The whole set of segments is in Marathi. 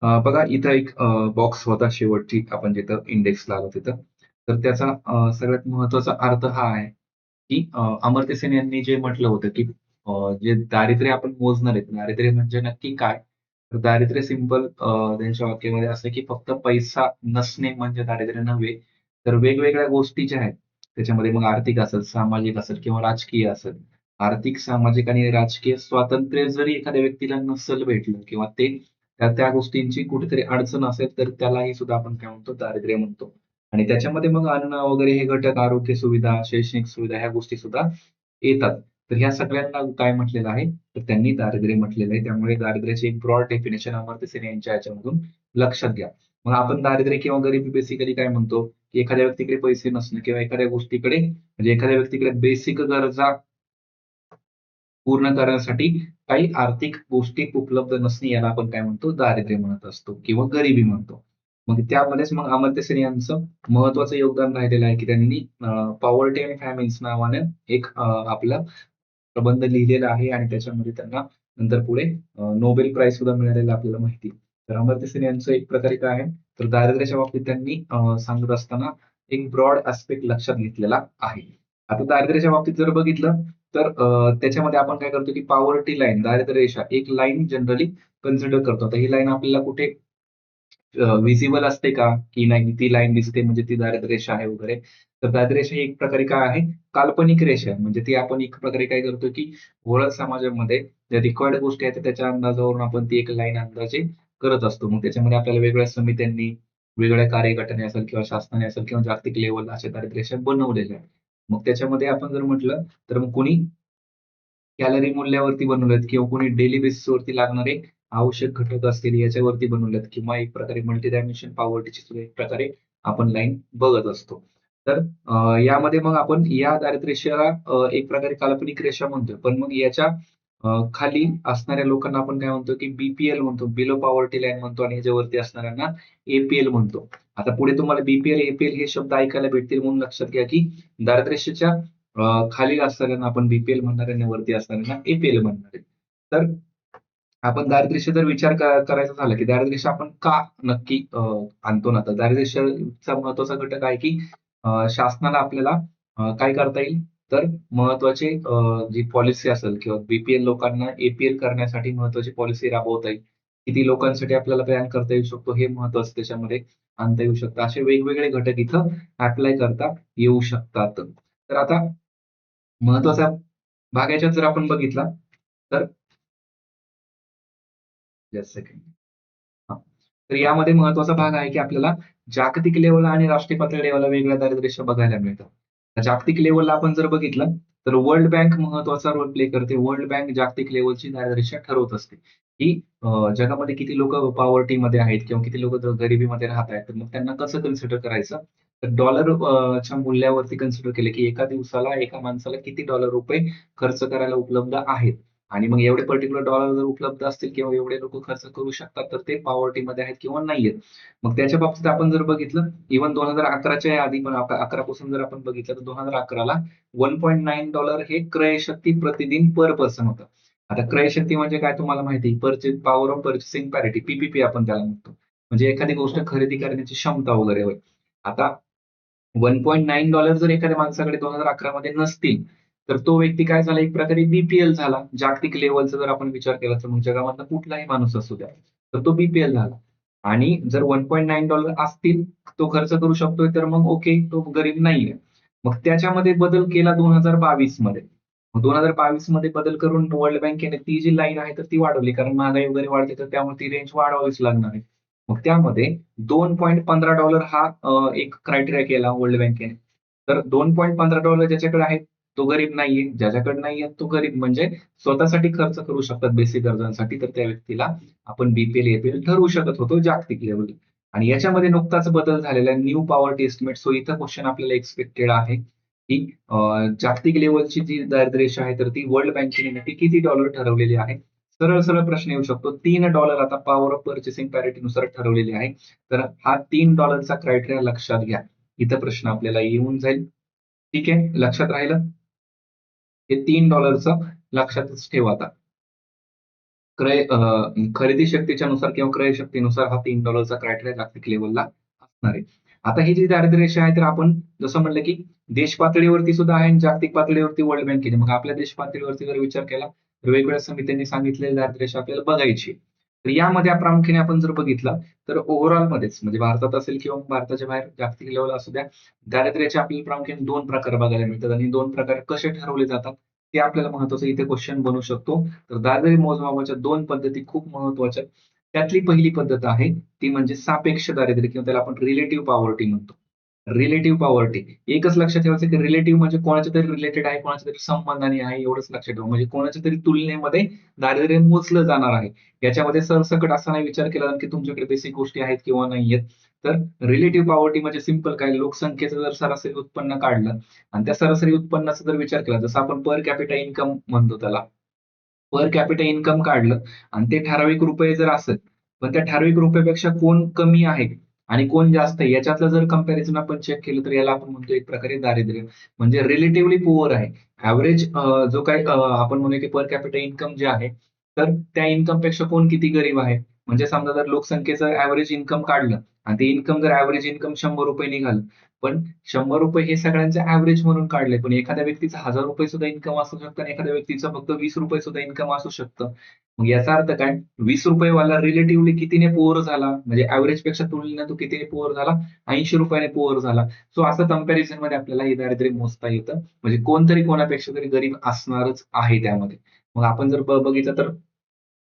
बघा इथं एक बॉक्स होता शेवटची आपण जिथं इंडेक्सला आलो तिथं. तर त्याचा सगळ्यात महत्त्वाचा अर्थ हा आहे, की अमर्त्य सेन यांनी जे म्हटलं होतं, की जे दारिद्र्य आपण मोजणार आहेत, दारिद्र्य म्हणजे नक्की काय? तर दारिद्र्य सिंपल त्यांच्या वाक्यामध्ये असं की फक्त पैसा नसणे म्हणजे दारिद्र्य नव्हे, तर वेगवेगळ्या गोष्टी ज्या आहेत, त्याच्यामध्ये मग आर्थिक असेल, सामाजिक असेल किंवा राजकीय असेल. आर्थिक, सामाजिक आणि राजकीय स्वातंत्र्य जरी एखाद्या व्यक्तीला नसेल भेटलं किंवा त्या त्या गोष्टींची कुठेतरी अडचण असेल, तर त्यालाही सुद्धा आपण काय म्हणतो दारिद्र्य म्हणतो. आणि त्याच्यामध्ये मग अन्न वगैरे हे घटक, आरोग्य सुविधा, शैक्षणिक सुविधा ह्या गोष्टी सुद्धा येतात. तर ह्या सगळ्यांना काय म्हटलेलं आहे? तर त्यांनी दारिद्र्य म्हटलेलं आहे. त्यामुळे दारिद्र्याची एक ब्रॉड डेफिनिशन अमर्त्य सेन यांच्या ह्याच्यामधून लक्षात घ्या. मग आपण दारिद्र्य किंवा गरिबी बेसिकली काय म्हणतो, की एखाद्या व्यक्तीकडे पैसे नसणं किंवा एखाद्या गोष्टीकडे म्हणजे एखाद्या व्यक्तीकडे बेसिक गरजा पूर्ण करण्यासाठी काही आर्थिक गोष्टी उपलब्ध नसणे याला आपण काय म्हणतो दारिद्र्य म्हणत असतो किंवा गरिबी म्हणतो. मग त्यामध्येच मग अमर्त्य सेन यांचं महत्त्वाचं योगदान राहिलेलं आहे, की त्यांनी पॉवर्टी अँड फॅमिन्स नावाने एक आपला प्रबंध लिहिलेला आहे आणि त्याच्यामध्ये त्यांना नंतर पुढे नोबेल प्राइज सुद्धा मिळालेलं आपल्याला माहिती आहे. तर अमर्त्य सेन यांचं एक प्रकारे काय आहे, तर दारिद्र्याच्या बाबतीत त्यांनी सांगत असताना एक ब्रॉड एस्पेक्ट लक्षात घेतलेला आहे. आता दारिद्र्याच्या बाबतीत जर बघितलं तर त्याच्यामध्ये आपण काय करतो, की पॉवर्टी लाईन, दारिद्र्य रेषा एक लाईन जनरली कन्सिडर करतो. आता ही लाईन आपल्याला कुठे व्हिजिबल असते का? की नाही ती लाईन दिसते म्हणजे ती दारिद्र्य रेषा आहे वगैरे. तर दारिद्र्य रेषा ही एक प्रकारे काय आहे? काल्पनिक रेषा आहे. म्हणजे ती आपण एक प्रकारे काय करतो, की ओळख समाजामध्ये ज्या रिक्वायर्ड गोष्टी आहेत त्याच्या अंदाजावरून आपण ती एक लाईन अंदाजे करत असतो. मग त्याच्यामध्ये आपल्याला वेगवेगळ्या समित्यांनी, वेगवेगळ्या कार्यगटाने असेल किंवा शासनाने असेल किंवा जागतिक लेव्हलला अशा दारिद्र्य रेषा बनवलेल्या आहेत. मग त्याच्यामध्ये आपण जर म्हटलं, तर मग कोणी कॅलरी मूल्यावरती बनवलेत किंवा कोणी डेली बेसिसवरती लागणारे आवश्यक घटक असतील याच्यावरती बनवलेत किंवा एक प्रकारे मल्टी डायमेन्शन पॉवर्टीची सुद्धा एक प्रकारे आपण लाईन बघत असतो. तर यामध्ये मग आपण या दारिद्र्य रेषेला एक प्रकारे काल्पनिक रेषा म्हणतोय. पण मग याच्या खाली असणाऱ्या लोकांना आपण काय म्हणतो, की बी म्हणतो, बिलो पॉवर्टी लाईन म्हणतो आणि ह्याच्यावरती असणाऱ्यांना ए म्हणतो. आता पुढे तुम्हाला बी हे शब्द ऐकायला भेटतील म्हणून लक्षात घ्या, की दारिद्र्य रेषेच्या खाली असणाऱ्यांना आपण बी म्हणणार आहे आणि वरती असणाऱ्यांना ए म्हणणार आहे. तर आपण दारिद्र्य जर विचार करायचा झाला, की दारिद्र्य आपण का नक्की आणतो ना? तर दारिद्र्यचा महत्त्वाचा घटक आहे, की शासनाला आपल्याला काय करता येईल? तर महत्त्वाचे जी पॉलिसी असेल किंवा लोकांना करण्यासाठी महत्त्वाची पॉलिसी राबवता येईल. किती लोकांसाठी आपल्याला प्लॅन करता येऊ शकतो हे महत्त्वाचं त्याच्यामध्ये आणता येऊ शकतं. असे वेगवेगळे घटक इथं अप्लाय करता येऊ शकतात. तर आता महत्त्वाचा भाग याच्यात जर आपण बघितला तर जस्ट सेकंड. हां. तर यामध्ये महत्त्वाचा भाग आहे, की आपल्याला जागतिक लेव्हलला आणि राष्ट्रीय पातळी लेव्हलला वेगळ्या दारिद्र्य रेषा बघायला मिळतात. तर जागतिक लेव्हलला आपण जर बघितलं, तर वर्ल्ड बँक महत्त्वाचा रोल प्ले करते. वर्ल्ड बँक जागतिक लेव्हलची दारिद्र्य रेषा ठरवत असते, की जगामध्ये किती लोकं पॉव्हर्टीमध्ये आहेत किंवा किती लोकं गरिबीमध्ये राहत आहेत. तर मग त्यांना कसं कन्सिडर करायचं? तर डॉलर च्या मूल्यावरती कन्सिडर केलं, की एका दिवसाला एका माणसाला किती डॉलर रुपये खर्च करायला उपलब्ध आहेत. आणि मग एवढे पर्टिक्युलर डॉलर जर उपलब्ध असतील किंवा एवढे लोकं खर्च करू शकतात, तर ते पॉवर्टीमध्ये आहेत किंवा नाहीयेत. मग त्याच्या बाबतीत आपण जर बघितलं, इव्हन 2011च्या आधी पण 11 पासून जर आपण बघितलं, तर 2011ला $1.9 हे क्रयशक्ती प्रतिदिन पर पर्सन होतं. आता क्रयशक्ती म्हणजे काय तुम्हाला माहिती आहे? Power of purchasing parity P आपण त्याला म्हणतो. म्हणजे एखादी गोष्ट खरेदी करण्याची क्षमता वगैरे होय. आता $1.9 जर एखाद्या माणसाकडे 2011 मध्ये नसतील, तर तो व्यक्ती काय झाला एक प्रकारे झाला. जागतिक लेव्हलचा जर आपण विचार केला तर मग जगामधला कुठलाही माणूस असू द्या, तर तो झाला. आणि जर $1.9 असतील, तो खर्च करू शकतोय तर मग ओके, तो गरीब नाहीये. मग त्याच्यामध्ये बदल केला 2022 मध्ये. मग 2022 मध्ये बदल करून वर्ल्ड बँकेने ती जी लाईन आहे तर ती वाढवली. कारण महागाई वगैरे वाढते तर त्यामुळे ती रेंज वाढवावीच लागणार आहे. मग त्यामध्ये $2.15 हा एक क्रायटेरिया केला वर्ल्ड बँकेने. तर $2.15 ज्याच्याकडे आहेत, तो गरीब नाहीये. ज्याच्याकडे नाहीये तो गरीब म्हणजे स्वतःसाठी खर्च करू शकतात बेसिक गरजांसाठी, तर त्या व्यक्तीला आपण बी ठरवू शकत होतो जागतिक लेव्हलला. आणि याच्यामध्ये नुकताच बदल झालेला आहे. New poverty estimate. सो इथं क्वेशन आपल्याला एक्सपेक्टेड आहे, की जागतिक लेव्हलची जी दारिद्र्य रेषा आहे, तर ती वर्ल्ड बँकेने नक्की किती डॉलर ठरवलेली आहे? सरळ-सरळ प्रश्न येऊ शकतो. $3 आता पॉवर ऑफ पर्चेसिंग पॅरिटीनुसार ठरवलेली आहे. तर हा $3 क्रायटेरिया लक्षात घ्या. इथं प्रश्न आपल्याला येऊन जाईल. ठीक आहे. लक्षात राहिलं? हे $3 लक्षातच ठेवा आता. खरेदी शक्तीच्या नुसार किंवा क्रय शक्तीनुसार हा $3 क्रायटेरिया जागतिक लेव्हलला असणार आहे. आता ही जी दारिद्र्य रेषा आहे तर आपण जसं म्हणलं की देश पातळीवरती सुद्धा आहे आणि जागतिक पातळीवरती वर्ल्ड बँकेने. मग आपल्या देश पातळीवरती जर विचार केला तर वेगवेगळ्या समित्यांनी सांगितलेली दारिद्र्य रेषा आपल्याला बघायची. तर यामध्ये प्रामुख्याने आपण जर बघितलं तर ओव्हरऑल मध्येच म्हणजे भारतात असेल किंवा भारताच्या बाहेर जागतिक लेव्हल असू द्या, दारिद्र्याचे आपल्याला प्रामुख्याने 2 प्रकार बघायला मिळतात आणि 2 प्रकार कसे ठरवले जातात ते आपल्याला महत्वाचं इथे क्वेश्चन बनू शकतो. तर दारिद्र्य मोजमापाच्या 2 पद्धती खूप महत्वाच्या. त्यातली पहिली पद्धत आहे ती म्हणजे सापेक्ष दारिद्र्य किंवा त्याला आपण रिलेटिव्ह पॉवर्टी म्हणतो. Relative poverty. एकच लक्षात ठेवायचं की रिलेटिव्ह म्हणजे कोणाच्या तरी रिलेटेड आहे, कोणाच्या तरी संबंधाने आहे एवढंच लक्षात ठेवा. म्हणजे कोणाच्या तरी तुलनेमध्ये दारिद्र्य मोजलं जाणार आहे. याच्यामध्ये सरसकट असा नाही विचार केला की तुमच्याकडे बेसिक गोष्टी आहेत किंवा नाहीयेत. तर रिलेटिव्ह पॉवर्टी म्हणजे सिंपल काय लोकसंख्येचं जर सरासरी उत्पन्न काढलं आणि त्या सरासरी उत्पन्नाचा जर विचार केला जसं आपण पर कॅपिटा इन्कम म्हणतो त्याला. पर कॅपिटा इन्कम काढलं आणि ते ठराविक रुपये जर असेल, पण त्या ठराविक रुपयापेक्षा कोण कमी आहे आणि कोण जास्त आहे याच्यातलं जर कंपॅरिझन आपण चेक केलं तर याला आपण म्हणतो एक प्रकारे दारिद्र्य. म्हणजे रिलेटिव्हली पुअर आहे. ॲव्हरेज जो काही आपण म्हणूया की पर कॅपिटा इन्कम जे आहे, तर त्या इन्कमपेक्षा कोण किती गरीब आहे. म्हणजे समजा जर लोकसंख्येचं ॲव्हरेज इन्कम काढलं आणि ते इन्कम जर ॲव्हरेज इन्कम ₹100 निघालं, पण ₹100 हे सगळ्यांचं ॲव्हरेज म्हणून काढलंय. पण एखाद्या व्यक्तीचं ₹1000 सुद्धा इन्कम असू शकतं आणि एखाद्या व्यक्तीचं फक्त ₹20 सुद्धा इन्कम असू शकतं. मग याचा अर्थ काय? ₹20 वाला रिलेटिव्हली कितीने पुअर झाला? म्हणजे ॲव्हरेजपेक्षा तुलनेने तो कितीने पुअर झाला? ₹80 ने पुअर झाला. सो असं कंपॅरिझनमध्ये आपल्याला हे दारिद्र्य मोजता येतं. म्हणजे कोणतरी कोणापेक्षा तरी गरीब असणारच आहे त्यामध्ये. मग आपण जर बघितलं तर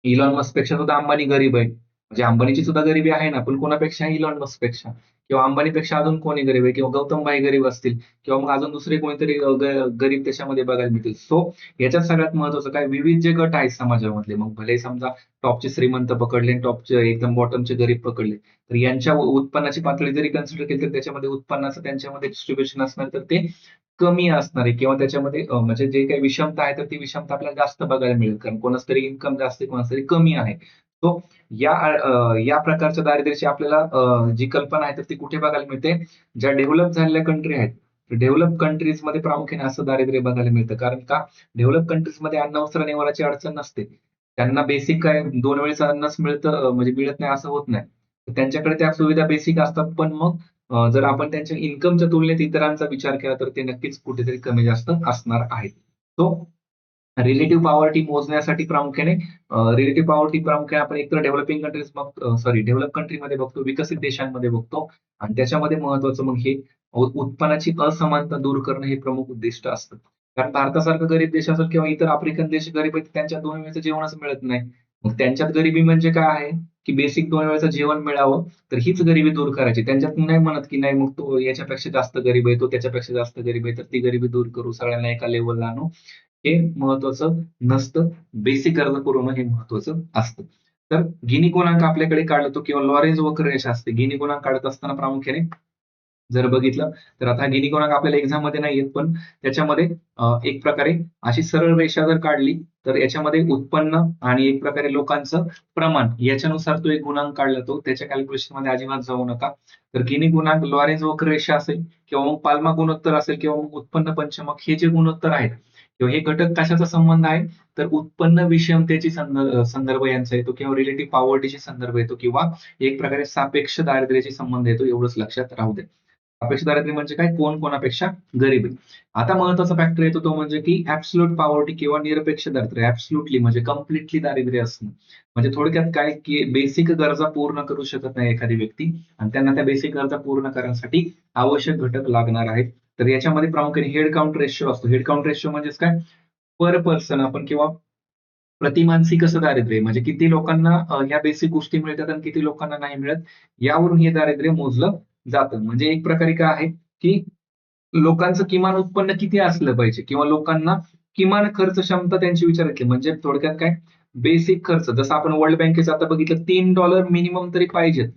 इलॉन मस्कपेक्षा सुद्धा अंबानी गरीब आहे. म्हणजे अंबानीची सुद्धा गरिबी आहे ना, पण कोणापेक्षा इलॉन मस्कपेक्षा किंवा अंबानीपेक्षा अजून कोणी गरीब आहे किंवा गौतम भाई गरीब असतील किंवा मग अजून दुसरे कोणीतरी गरीब त्याच्यामध्ये बघायला मिळतील. सो याच्यात सगळ्यात महत्वाचं काय विविध जे गट आहेत समाजामधले, मग भले समजा टॉपचे श्रीमंत पकडले आणि टॉपचे एकदम बॉटमचे गरीब पकडले, तर यांच्या उत्पन्नाची पातळी जरी कन्सिडर केली तर त्याच्यामध्ये उत्पन्नाचं त्यांच्यामध्ये डिस्ट्रिब्युशन असणार तर ते कमी असणार आहे किंवा त्याच्यामध्ये म्हणजे जे काही विषमता आहे तर ती विषमता आपल्याला जास्त बघायला मिळेल कारण कोणाच तरी इन्कम जास्त आहे, कोणाच तरी कमी आहे. तो या प्रकारच्या दारिद्र्याची आपल्याला जी कल्पना आहे तर ती कुठे बघायला मिळते? ज्या डेव्हलप झालेल्या कंट्री आहेत. डेव्हलप कंट्रीजमध्ये प्रामुख्याने असं दारिद्र्य बघायला मिळतं. कारण का? डेव्हलप कंट्रीजमध्ये अन्न, वस्त्र, निवाराची अडचण नसते. त्यांना बेसिक काय 2 वेळेचं अन्नच मिळतं म्हणजे मिळत नाही असं होत नाही. तर त्यांच्याकडे त्या सुविधा बेसिक असतात. पण मग जर आपण त्यांच्या इन्कमच्या तुलनेत इतरांचा विचार केला तर ते नक्कीच कुठेतरी कमी जास्त असणार आहेत. तो रिलेटिव्ह पॉवर्टी मोजण्यासाठी प्रामुख्याने रिलेटिव्ह पॉवर्टी प्रामुख्याने आपण एकतर डेव्हलपिंग कंट्रीज बघतो सॉरी डेव्हलप कंट्रीमध्ये बघतो, विकसित देशांमध्ये बघतो आणि त्याच्यामध्ये महत्वाचं मग हे उत्पन्नाची असमानता दूर करणं हे प्रमुख उद्दिष्ट असतं. कारण भारतासारखा गरीब देश असेल किंवा इतर आफ्रिकन देश गरीब आहेत त्यांच्या 2 वेळेचं जेवणच मिळत नाही. मग त्यांच्यात गरिबी म्हणजे काय आहे, की बेसिक 2 वेळेचं जेवण मिळावं, तर हीच गरिबी दूर करायची. त्यांच्यात नाही म्हणत, की नाही मग तो याच्यापेक्षा जास्त गरीब आहे, तो त्याच्यापेक्षा जास्त गरीब आहे, तर ती गरिबी दूर करू, सगळ्यांना एका लेव्हलला आणू. हे महत्वाचं नसतं. बेसिक गरजा पुरवणं हे महत्वाचं असतं. तर गिनी गुणांक आपल्याकडे काढला तो किंवा लॉरेन्झ वक्ररेषा असते. गिनी गुणांक काढत असताना प्रामुख्याने जर बघितलं तर आता गिनी गुणांक आपल्याला एक्झाममध्ये नाही येत, पण त्याच्यामध्ये एक प्रकारे अशी सरळ रेषा जर काढली, तर याच्यामध्ये उत्पन्न आणि एक प्रकारे लोकांचं प्रमाण याच्यानुसार तो एक गुणांक काढला तो. त्याच्या कॅल्क्युलेशनमध्ये अजिबात जाऊ नका. तर गिनी गुणांक, लॉरेन्झ वक्ररेषा असेल किंवा मग पाल्मा गुणोत्तर असेल किंवा मग उत्पन्न पंचमक हे जे गुणोत्तर आहेत किंवा हे घटक कशाचा संबंध आहे तर उत्पन्न विषमतेची संदर्भ यांचा येतो किंवा रिलेटिव्ह पॉवर्टीची संदर्भ येतो किंवा एक प्रकारे सापेक्ष दारिद्र्याची संबंध येतो एवढंच लक्षात राहू दे. सापेक्ष दारिद्र्य म्हणजे काय कोण कोणापेक्षा गरीब आहे. आता महत्वाचा फॅक्टर येतो तो म्हणजे की ऍब्सोल्यूट पॉवर्टी किंवा निरपेक्ष दारिद्र्य. ऍब्सोल्युटली म्हणजे कम्प्लिटली दारिद्र्य असणं. म्हणजे थोडक्यात काय की बेसिक गरजा पूर्ण करू शकत नाही एखादी व्यक्ती आणि त्यांना त्या बेसिक गरजा पूर्ण करण्यासाठी आवश्यक घटक लागणार आहेत. तर याच्यामध्ये प्रामुख्याने हेड काउंट रेशो असतो. हेड काउंट रेशो म्हणजेच काय पर पर्सन आपण किंवा प्रतिमानसी कसं दारिद्र्य म्हणजे किती लोकांना ह्या बेसिक गोष्टी मिळतात आणि किती लोकांना नाही मिळत यावरून हे दारिद्र्य मोजलं जातं. म्हणजे एक प्रकारे काय आहे की लोकांचं किमान उत्पन्न किती असलं पाहिजे किंवा लोकांना किमान खर्च क्षमता त्यांची विचार केली म्हणजे थोडक्यात काय बेसिक खर्च जसं आपण वर्ल्ड बँकेचं आता बघितलं $3 मिनिमम तरी पाहिजेत.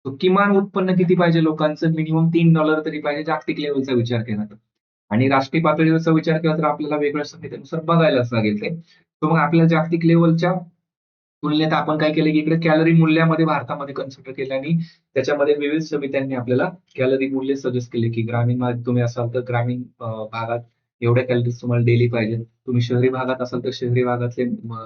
तो किमान उत्पन्न किती पाहिजे लोकांचं मिनिमम $3 तरी पाहिजे जागतिक लेवलचा विचार केला तर. आणि राष्ट्रीय पातळीवरचा विचार केला तर आपल्याला वेगळ्या समितीनुसार बघायलाच लागेल ते. तर मग आपल्या जागतिक लेवलच्या तुलनेत आपण काय केलं की इकडे कॅलरी मूल्यामध्ये भारतामध्ये कन्सिडर केलं आणि त्याच्यामध्ये विविध समित्यांनी आपल्याला कॅलरी मूल्य सजेस्ट केले की ग्रामीण भागात तुम्ही असाल तर ग्रामीण भागात एवढ्या कॅलरीज तुम्हाला डेली पाहिजे. तुम्ही शहरी भागात असाल तर शहरी भागातले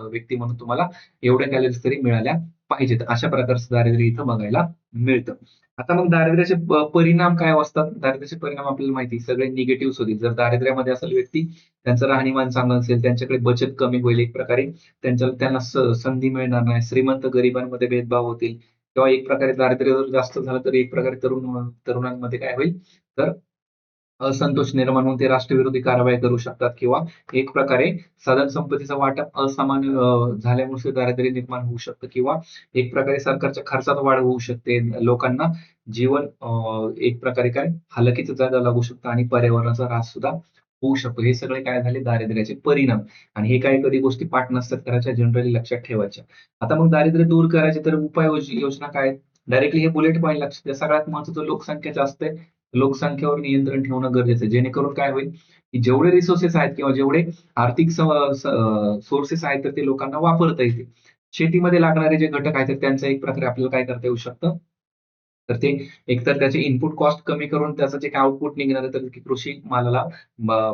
व्यक्ती म्हणून तुम्हाला एवढ्या कॅलरीज तरी मिळाल्या पाहिजेत. अशा प्रकारचं दारिद्र्य इथं बघायला मिळतं. आता मग दारिद्र्याचे परिणाम काय असतात? दारिद्र्याचे परिणाम आपल्याला माहिती सगळे निगेटिव्ह होतील. जर दारिद्र्यामध्ये असेल व्यक्ती, त्यांचं राहणीमान चांगलं नसेल, त्यांच्याकडे बचत कमी होईल एक प्रकारे, त्यांना संधी मिळणार नाही, श्रीमंत गरिबांमध्ये भेदभाव होतील किंवा एक प्रकारे दारिद्र्य जर जास्त झालं तर एक प्रकारे तरुणांमध्ये काय होईल, तर असंतोष निर्माण होऊन ते राष्ट्रविरोधी कारवाई करू शकतात किंवा एक प्रकारे साधन संपत्तीचं वाटप असमान झाल्यामुळे दारिद्र्य निर्माण होऊ शकतं किंवा एक प्रकारे सरकारच्या खर्चात वाढ होऊ शकते. लोकांना जीवन एक प्रकारे काय हलाखीचं जगावं लागू शकतं आणि पर्यावरणाचा ऱ्हास सुद्धा होऊ शकतो. हे सगळे काय झाले दारिद्र्याचे परिणाम आणि हे काही कधी गोष्टी पाठ नसतात करायच्या, जनरली लक्षात ठेवायच्या. आता मग दारिद्र्य दूर करायचे तर योजना काय आहेत? डायरेक्टली हे बुलेट पॉईंट लक्षात द्या. सगळ्यात महत्त्वाचं लोकसंख्या जास्त आहे. लोकसंख्येवर नियंत्रण ठेवणं गरजेचं आहे. जेणेकरून काय होईल, की जेवढे रिसोर्सेस आहेत किंवा जेवढे आर्थिक सोर्सेस आहेत, तर ते लोकांना वापरता येतील. शेतीमध्ये लागणारे जे घटक आहेत, तर त्यांचं एक प्रकारे आपल्याला काय करता येऊ शकतं, तर ते एकतर त्याचे इनपुट कॉस्ट कमी करून त्याचं जे काही आउटपुट निघणार आहे, तर कृषी मालाला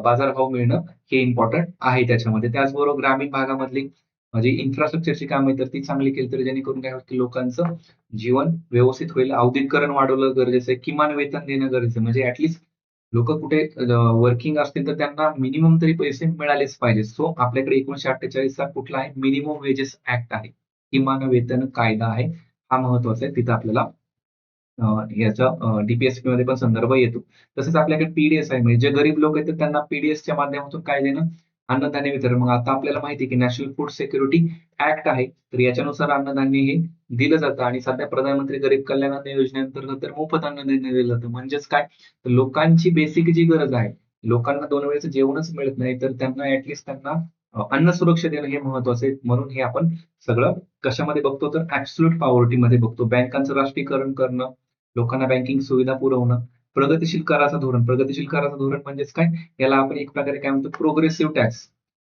बाजारभाव मिळणं हे इम्पॉर्टंट आहे त्याच्यामध्ये. त्याचबरोबर ग्रामीण भागामधली जी इन्फ्रास्ट्रक्चरची कामं आहेत, तर ती चांगली केली तर जेणेकरून काय होईल, की लोकांचं जीवन व्यवस्थित होईल. औद्योगिकरण वाढवलं गरजेचं आहे. किमान वेतन देणं गरजेचं आहे. म्हणजे ॲटलीस्ट लोकं कुठे वर्किंग असतील तर त्यांना मिनिमम तरी पैसे मिळालेच पाहिजे. सो आपल्याकडे 1948 चा कुठला आहे? मिनिमम वेजेस ॲक्ट आहे. किमान वेतन कायदा आहे. हा महत्वाचा आहे. तिथं आपल्याला याचा डी-पी-एस-पीमध्ये पण संदर्भ येतो. तसंच आपल्याकडे पी-डी-एस आहे. म्हणजे जे गरीब लोक आहेत, तर त्यांना पी-डी-एसच्या माध्यमातून काय देणं? अन्नधान्य वितरण. मग आता आपल्याला माहिती आहे, की नॅशनल फूड सिक्युरिटी ॲक्ट आहे. तर याच्यानुसार अन्नधान्य हे दिलं जातं आणि सध्या प्रधानमंत्री गरीब कल्याण अन्न योजनेअंतर्गत तर मोफत अन्नधान्य दिलं जातं. म्हणजेच काय? तर लोकांची बेसिक जी गरज आहे, लोकांना 2 वेळेचं जेवणच मिळत नाही, तर त्यांना त्यांना अन्न सुरक्षा देणं हे महत्वाचं आहे. म्हणून हे आपण सगळं कशामध्ये बघतो, तर ॲब्सोल्यूट पॉव्हर्टीमध्ये बघतो. बँकांचं राष्ट्रीयकरण करणं, लोकांना बँकिंग सुविधा पुरवणं, प्रगतीशील कराचं धोरण. प्रगतीशील कराचं धोरण म्हणजेच काय? याला आपण एक प्रकारे काय म्हणतो प्रोग्रेसिव्ह टॅक्स.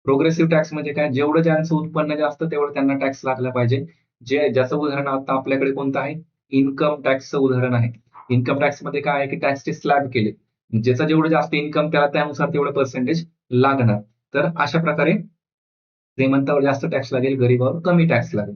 प्रोग्रेसिव्ह टॅक्स म्हणजे काय? जेवढं ज्यांचं उत्पन्न जास्त तेवढं त्यांना टॅक्स लागला पाहिजे. ज्याचं उदाहरण आता आपल्याकडे कोणतं आहे? इन्कम टॅक्सचं उदाहरण आहे. इन्कम टॅक्समध्ये काय आहे, की टॅक्सचे स्लॅब केले. ज्याचं जेवढं जास्त इन्कम त्याला त्यानुसार तेवढं पर्सेंटेज लागणार. तर अशा प्रकारे श्रीमंतावर जास्त टॅक्स लागेल, गरीबावर कमी टॅक्स लागेल.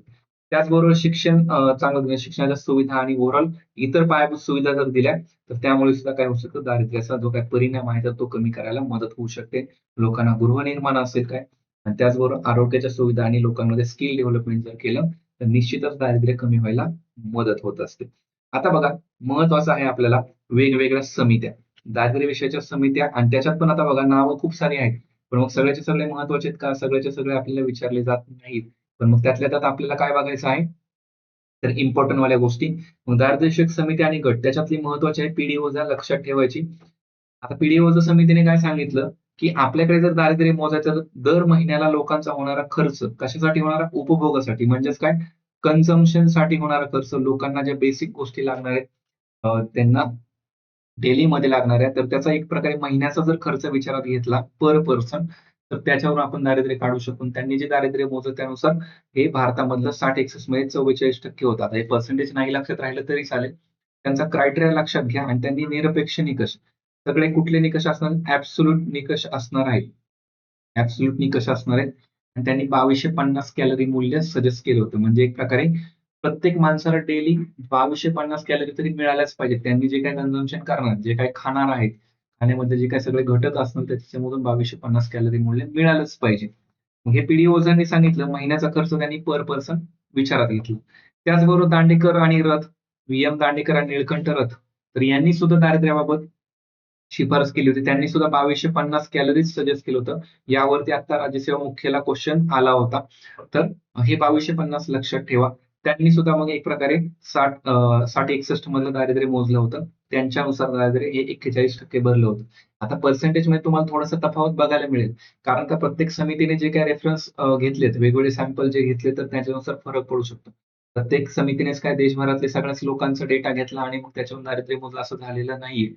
त्याचबरोबर शिक्षण चांगलं दिलं, शिक्षणाच्या सुविधा आणि ओव्हरऑल इतर पायाभूत सुविधा जर दिल्या, तर त्यामुळे सुद्धा काय होऊ शकतं, दारिद्र्याचा जो काही परिणाम आहे, तर तो कमी करायला मदत होऊ शकते. लोकांना गृहनिर्माण असेल काय आणि त्याचबरोबर आरोग्याच्या सुविधा आणि लोकांमध्ये स्किल डेव्हलपमेंट जर केलं, तर निश्चितच दारिद्र्य कमी व्हायला मदत होत असते. आता बघा, महत्वाचं आहे आपल्याला वेगवेगळ्या समित्या, दारिद्र्य विषयाच्या समित्या आणि त्याच्यात पण आता बघा नावं खूप सारी आहेत. पण मग सगळ्याचे सगळे महत्वाचे आहेत का? सगळ्याचे सगळे आपल्याला विचारले जात नाहीत. पण मग त्यातल्या त्यात आपल्याला काय बघायचं आहे? तर इम्पोर्टंट वाल्या गोष्टी. मग दारिद्र्य समिती आणि गट त्याच्यातली महत्वाची आहे पी-डी-ओज लक्षात ठेवायची. आता पी समितीने काय सांगितलं, की आपल्याकडे जर दारिद्र्य मोजायचं तर दर महिन्याला लोकांचा होणारा खर्च कशासाठी होणारा? उपभोगासाठी. म्हणजेच काय? कन्झम्पशनसाठी होणारा खर्च. लोकांना ज्या बेसिक गोष्टी लागणार आहेत त्यांना डेलीमध्ये लागणाऱ्या, तर त्याचा एक प्रकारे महिन्याचा जर खर्च विचारात घेतला पर पर्सन, तर त्याच्यावरून आपण दारिद्र्य काढू शकतो. त्यांनी जे दारिद्र्य मोजलं त्यानुसार हे भारतामधलं 60-61 मध्ये 44% होतं. आता हे पर्सेंटेज नाही लक्षात राहिलं तरी चालेल. त्यांचा क्रायटेरिया लक्षात घ्या आणि त्यांनी निरपेक्ष निकष, सगळे कुठले निकष असणार? ॲब्सोल्यूट निकष असणार आहेत. ॲब्सोल्यूट निकष असणार आहेत आणि त्यांनी 2250 कॅलरी मूल्य सजेस्ट केलं होतं. म्हणजे एक प्रकारे प्रत्येक माणसाला डेली 2250 कॅलरी तरी मिळाल्याच पाहिजेत. त्यांनी जे काही कन्झम्पशन करणार, जे काही खाणार आहेत, खाण्यामध्ये जे काही सगळे घटक असणार त्याच्यामधून 2250 कॅलरी मूल्य मिळालंच पाहिजे. मग हे पी-डी-ओजांनी सांगितलं. महिन्याचा खर्च त्यांनी पर पर्सन विचारात घेतला. त्याचबरोबर दांडेकर आणि रथ, व्ही.एम. दांडेकर आणि निळकंठ रथ, तर यांनी सुद्धा दारिद्र्याबाबत शिफारस केली होती. त्यांनी सुद्धा 2250 कॅलरीज सजेस्ट केलं होतं. यावरती आता राज्यसेवा मुख्याला क्वेश्चन आला होता. तर हे 2250 लक्षात ठेवा. त्यांनी सुद्धा मग एक प्रकारे 60-61 मधलं दारिद्र्य मोजलं होतं. त्यांच्यानुसार दारिद्र्य हे 41% भरलं होतं. आता पर्सेंटेजमध्ये तुम्हाला थोडंसं तफावत बघायला मिळेल. कारण का प्रत्येक समितीने जे काही रेफरन्स घेतलेत, वेगवेगळे सॅम्पल जे घेतले, तर त्याच्यानुसार फरक पडू शकतो. प्रत्येक समितीनेच काय देशभरातले सगळ्याच लोकांचा डेटा घेतला आणि मग त्याच्यावरून दारिद्र्य मोजलं असं झालेलं नाहीये.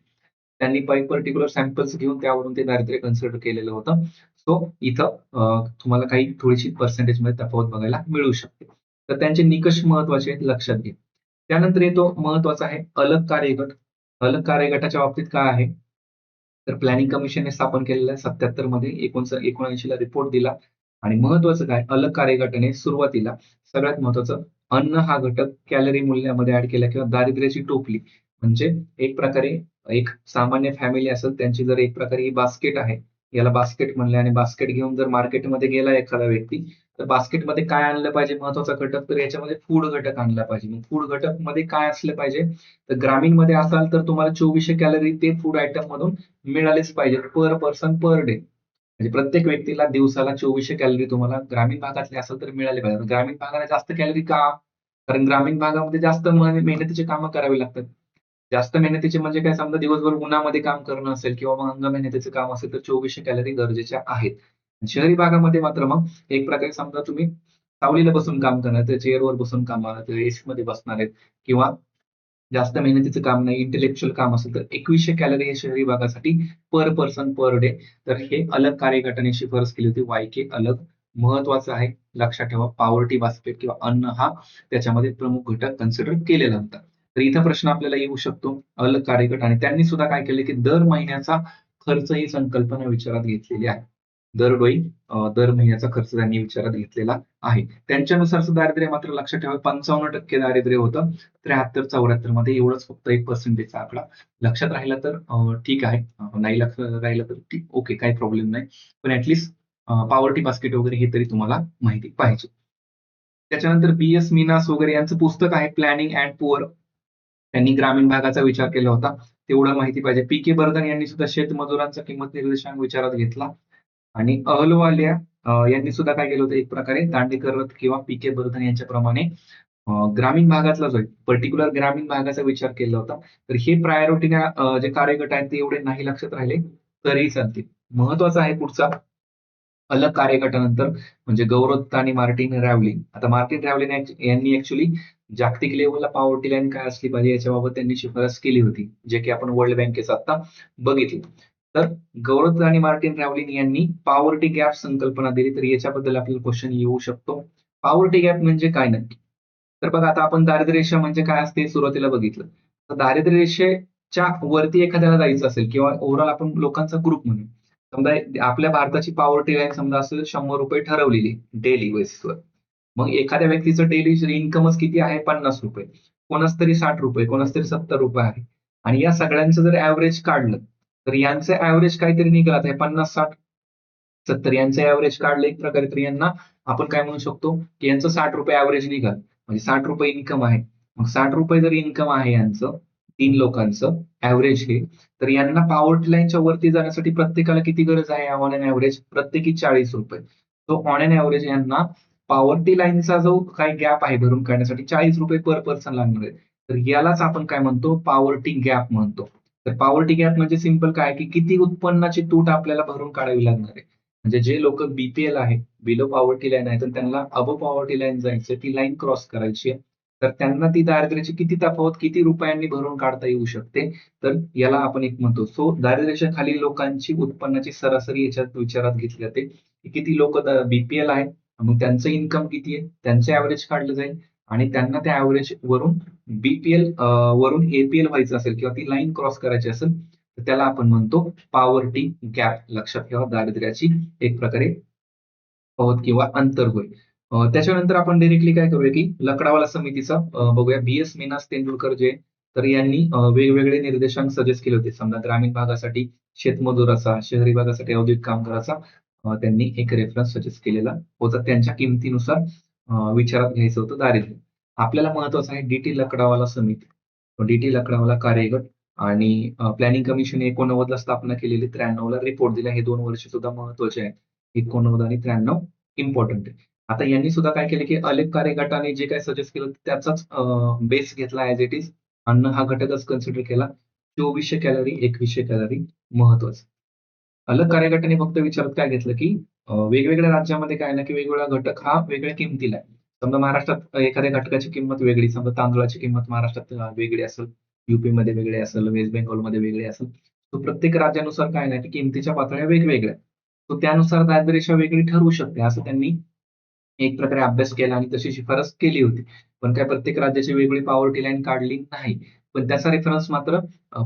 त्यांनी पर्टिक्युलर सॅम्पल्स घेऊन त्यावरून ते दारिद्र्य कन्सिडर केलेलं होतं. सो इथं तुम्हाला काही थोडीशी पर्सेंटेजमध्ये तफावत बघायला मिळू शकते. तर त्यांचे निकष महत्वाचे आहेत, लक्षात घे. त्यानंतर येतो महत्वाचा आहे अलग कार्यगट. अलग कार्यगटाच्या बाबतीत काय आहे? तर प्लॅनिंग कमिशनने स्थापन केलेल्या 77 मध्ये 79 ला रिपोर्ट दिला. आणि महत्वाचं काय, अलग कार्यगटाने सुरुवातीला सगळ्यात महत्वाचं अन्न हा घटक कॅलरी मूल्यामध्ये ऍड केला किंवा दारिद्र्याची टोपली म्हणजे एक प्रकारे एक सामान्य फॅमिली असेल त्यांची जर एक प्रकारे ही बास्केट आहे, याला बास्केट म्हणले, आणि बास्केट घेऊन जर मार्केटमध्ये गेला एखादा व्यक्ती, तर बास्केटमध्ये काय आणलं पाहिजे महत्वाचा घटक, तर याच्यामध्ये फूड घटक आणला पाहिजे. मग फूड घटक मध्ये काय असलं पाहिजे, तर ग्रामीणमध्ये असाल तर तुम्हाला 2400 कॅलरी ते फूड आयटम मधून मिळालेच पाहिजे पर पर्सन पर डे. म्हणजे प्रत्येक व्यक्तीला दिवसाला 2400 कॅलरी तुम्हाला ग्रामीण भागातले असेल तर मिळाले पाहिजे. ग्रामीण भागाला जास्त कॅलरी का? कारण ग्रामीण भागामध्ये जास्त मेहनतीचे कामं करावी लागतात. जास्त मेहनतीचे म्हणजे काय, समजा दिवसभर उन्हामध्ये काम करणं असेल किंवा मग अंग मेहनतीचं काम असेल तर 2400 कॅलरी गरजेच्या आहेत. शहरी भागामध्ये मात्र मग एक प्रकारे समजा तुम्ही सावलीला बसून काम करणार, तर चेअरवर बसून काम, तर एसी मध्ये बसणार आहेत किंवा जास्त मेहनतीचं काम नाही, इंटेलेक्च्युअल काम असेल तर 2100 कॅलरी हे शहरी भागासाठी पर पर्सन पर डे. तर हे अलग कार्यगटाने शिफारस केली होती, वायके अलग. महत्वाचं आहे, लक्षात ठेवा, पॉवर्टी बास्केट किंवा अन्न हा त्याच्यामध्ये प्रमुख घटक कन्सिडर केलेला होता. तर इथं प्रश्न आपल्याला येऊ शकतो अलग कार्यगट, आणि त्यांनी सुद्धा काय केले की दर महिन्याचा खर्च ही संकल्पना विचारात घेतलेली आहे. दरवेळी दर महिन्याचा खर्च त्यांनी विचारात घेतलेला आहे. त्यांच्यानुसारचं दारिद्र्य मात्र लक्षात ठेवा 55% दारिद्र्य होतं. 73-74 मध्ये एवढंच फक्त 1%चा आकडा लक्षात राहिला तर ठीक आहे. नाही लक्षात राहिलं तर ठीक, ओके, काही प्रॉब्लेम नाही. पण ऍटलीस्ट पॉवर्टी बास्केट वगैरे हे तरी तुम्हाला माहिती पाहिजे. त्याच्यानंतर बी.एस. मीनास वगैरे यांचं पुस्तक आहे प्लॅनिंग अँड पुअर. त्यांनी ग्रामीण भागाचा विचार केला होता, तेवढं माहिती पाहिजे. पी.के. बर्धन यांनी सुद्धा शेतमजुरांचा किंमत निर्देशांक विचारात घेतला. आणि अहलुवालिया यांनी सुद्धा काय केलं होतं, एक प्रकारे दांडेकर रथ किंवा पी.के. बर्धन यांच्याप्रमाणे ग्रामीण भागातला जो पर्टिक्युलर ग्रामीण भागाचा विचार केला होता. तर हे प्रायोरिटीने जे कार्यगट आहेत ते एवढे नाही लक्षात राहिले तरीही चालतील. महत्वाचं आहे पुढचा अलग कार्यगटानंतर म्हणजे गौरव आणि मार्टिन रॅव्हलिन. आता मार्टिन रॅव्हलिन यांनी ऍक्च्युली जागतिक लेव्हलला पॉवर्टी लाईन काय असली पाहिजे याच्याबाबत त्यांनी शिफारस केली होती, जे की आपण वर्ल्ड बँकेचं आता बघितलं. तर गौरव आणि मार्टिन रॅव्हलिन यांनी पॉवर्टी गॅप संकल्पना दिली. तर याच्याबद्दल आपल्याला क्वेश्चन येऊ शकतो. पॉवर्टी गॅप म्हणजे काय नक्की? तर बघा, आता आपण दारिद्र्य रेषा म्हणजे काय असते सुरुवातीला बघितलं. तर दारिद्र्य रेषेच्या वरती एखाद्याला जायचं असेल किंवा ओव्हरऑल आपण लोकांचा ग्रुप म्हणू, समजा आपल्या भारताची पॉवर्टी लाईन समजा असेल 100 रुपये ठरवलेली डेली बेसिसवर. मग एखाद्या व्यक्तीचं डेली इन्कमच किती आहे, 50 रुपये, कोणाच तरी 60 रुपये, कोणाच तरी 70 रुपये आहे. आणि या सगळ्यांचं जर ऍव्हरेज काढलं तर यांचं ऍव्हरेज काहीतरी निघालं, आता हे 50, 60, 70 यांचं ऍव्हरेज काढलं एक प्रकारे, तर यांना आपण काय म्हणू शकतो की यांचं 60 रुपये ऍव्हरेज निघाल, म्हणजे 60 रुपये इन्कम आहे. मग 60 रुपये जर इन्कम आहे यांचं, 3 लोकांचं ऍव्हरेज हे, तर यांना पॉवर्टी लाईनच्या वरती जाण्यासाठी प्रत्येकाला किती गरज आहे ऑन एन ऍव्हरेज, प्रत्येकी 40 रुपये. तो ऑन एन ऍव्हरेज यांना पॉवर्टी लाईनचा जो काही गॅप आहे भरून काढण्यासाठी 40 रुपये पर पर्सन लागणार आहे. तर यालाच आपण काय म्हणतो, पॉवर्टी गॅप म्हणतो. तर पॉवर्टी गॅप म्हणजे सिंपल काय, की किती उत्पन्नाची तूट आपल्याला भरून काढावी लागणार आहे. म्हणजे जे लोक बीपीएल आहे, बिलो पॉवर्टी लाईन आहे, तर त्यांना अबो पॉवर्टी लाईन जायचं, ती लाईन क्रॉस करायची आहे. तर त्यांना ती दारिद्र्याची किती तफावत किती रुपयांनी भरून काढता येऊ शकते, तर याला आपण एक म्हणतो. सो दारिद्र्याच्या लोकांची उत्पन्नाची सरासरी याच्यात विचारात घेतली जाते, की किती लोक बीपीएल आहेत, मग त्यांचं इन्कम किती आहे, त्यांचं ऍव्हरेज काढलं जाईल. आणि त्यांना त्या ऍव्हरेज वरून बीपीएल वरून एपीएल व्हायचं असेल किंवा ती लाईन क्रॉस करायची असेल, तर त्याला आपण म्हणतो पॉवर्टी गॅप. लक्षात ठेवा, दारिद्र्याची एक प्रकारे तफावत किंवा अंतर होय. त्याच्यानंतर आपण डायरेक्टली काय करूया की लकडावाला समितीचा बघूया. बी.एस. मीनास तेंडुलकर जे, तर यांनी वेगवेगळे निर्देशांक सजेस्ट केले होते. समजा ग्रामीण भागासाठी शेतमजुराचा, शहरी भागासाठी औद्योगिक कामगाराचा त्यांनी एक रेफरन्स सजेस्ट केलेला होता. त्यांच्या किमतीनुसार विचारात घ्यायचं होतं दारिद्र्य. आपल्याला महत्वाचं आहे डीटी लकडावाला समिती, डीटी लकडावाला कार्यगट, आणि प्लॅनिंग कमिशन 89 ला स्थापना केलेली, 93 ला रिपोर्ट दिला. हे 2 वर्ष सुद्धा महत्वाचे आहेत, 89 आणि 93 इम्पॉर्टंट आहे. आता यांनी सुद्धा काय केलं की अलग कार्यगटाने जे काय सजेस्ट केलं त्याचाच बेस घेतला ऍज इट इज, अन्न हा घटकच कन्सिडर केला. 2400 कॅलरी, 2100 कॅलरी महत्वाचं. अलग कार्यगटाने फक्त विचारात काय घेतलं की वेगवेगळ्या राज्यामध्ये काय ना की वेगवेगळा घटक हा वेगळ्या किमतीला आहे. समजा महाराष्ट्रात एखाद्या घटकाची किंमत वेगळी, समजा तांदूळाची किंमत महाराष्ट्रात वेगळी असेल, युपी मध्ये वेगळी असेल, वेस्ट बेंगॉलमध्ये वेगळी असेल. तो प्रत्येक राज्यानुसार काय नाही की किमतीच्या पातळ्या वेगवेगळ्या, तो त्यानुसार दारिद्र्य वेगळी ठरवू शकते, असं त्यांनी एक प्रकारे अभ्यास केला आणि तशी शिफारस केली होती. पण काय प्रत्येक राज्याची वेगळी पॉवर्टी लाईन काढली नाही. पण त्याचा रेफरन्स मात्र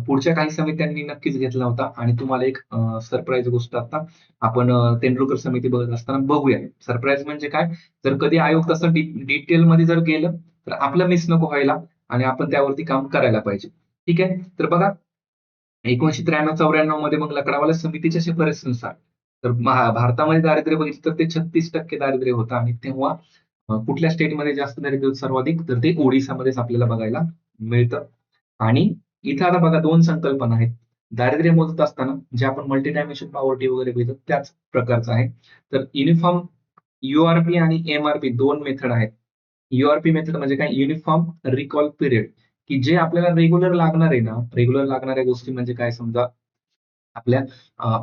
पुढच्या काही समित्यांनी नक्कीच घेतला होता. आणि तुम्हाला एक सरप्राईज गोष्ट आता आपण तेंडुलकर समिती बघत असताना बघूया. सरप्राईज म्हणजे काय, जर कधी आयोग तसं डिटेलमध्ये जर गेलं तर आपलं मिस नको व्हायला आणि आपण त्यावरती काम करायला पाहिजे. ठीक आहे. तर बघा 1993-94 मध्ये मग लकडावाला समितीच्या शिफारसीनुसार तर भारतामध्ये दारिद्र्य बघितलं तर ते 36% दारिद्र्य होतं. आणि तेव्हा कुठल्या स्टेटमध्ये जास्त दारिद्र्य होतं सर्वाधिक, तर ते ओडिसामध्येच आपल्याला बघायला मिळतं. आणि इथं आता बघा दोन संकल्पना आहेत. दारिद्र्य मोजत असताना जे आपण मल्टी डायमेन्शन पॉवर्टी वगैरे बघितलं त्याच प्रकारचं आहे. तर युनिफॉर्म URP आणि MRP दोन मेथड आहेत. URP मेथड म्हणजे काय, युनिफॉर्म रिकॉल पिरियड, की जे आपल्याला रेग्युलर लागणार आहे ना, रेग्युलर लागणाऱ्या गोष्टी म्हणजे काय, समजा आपल्या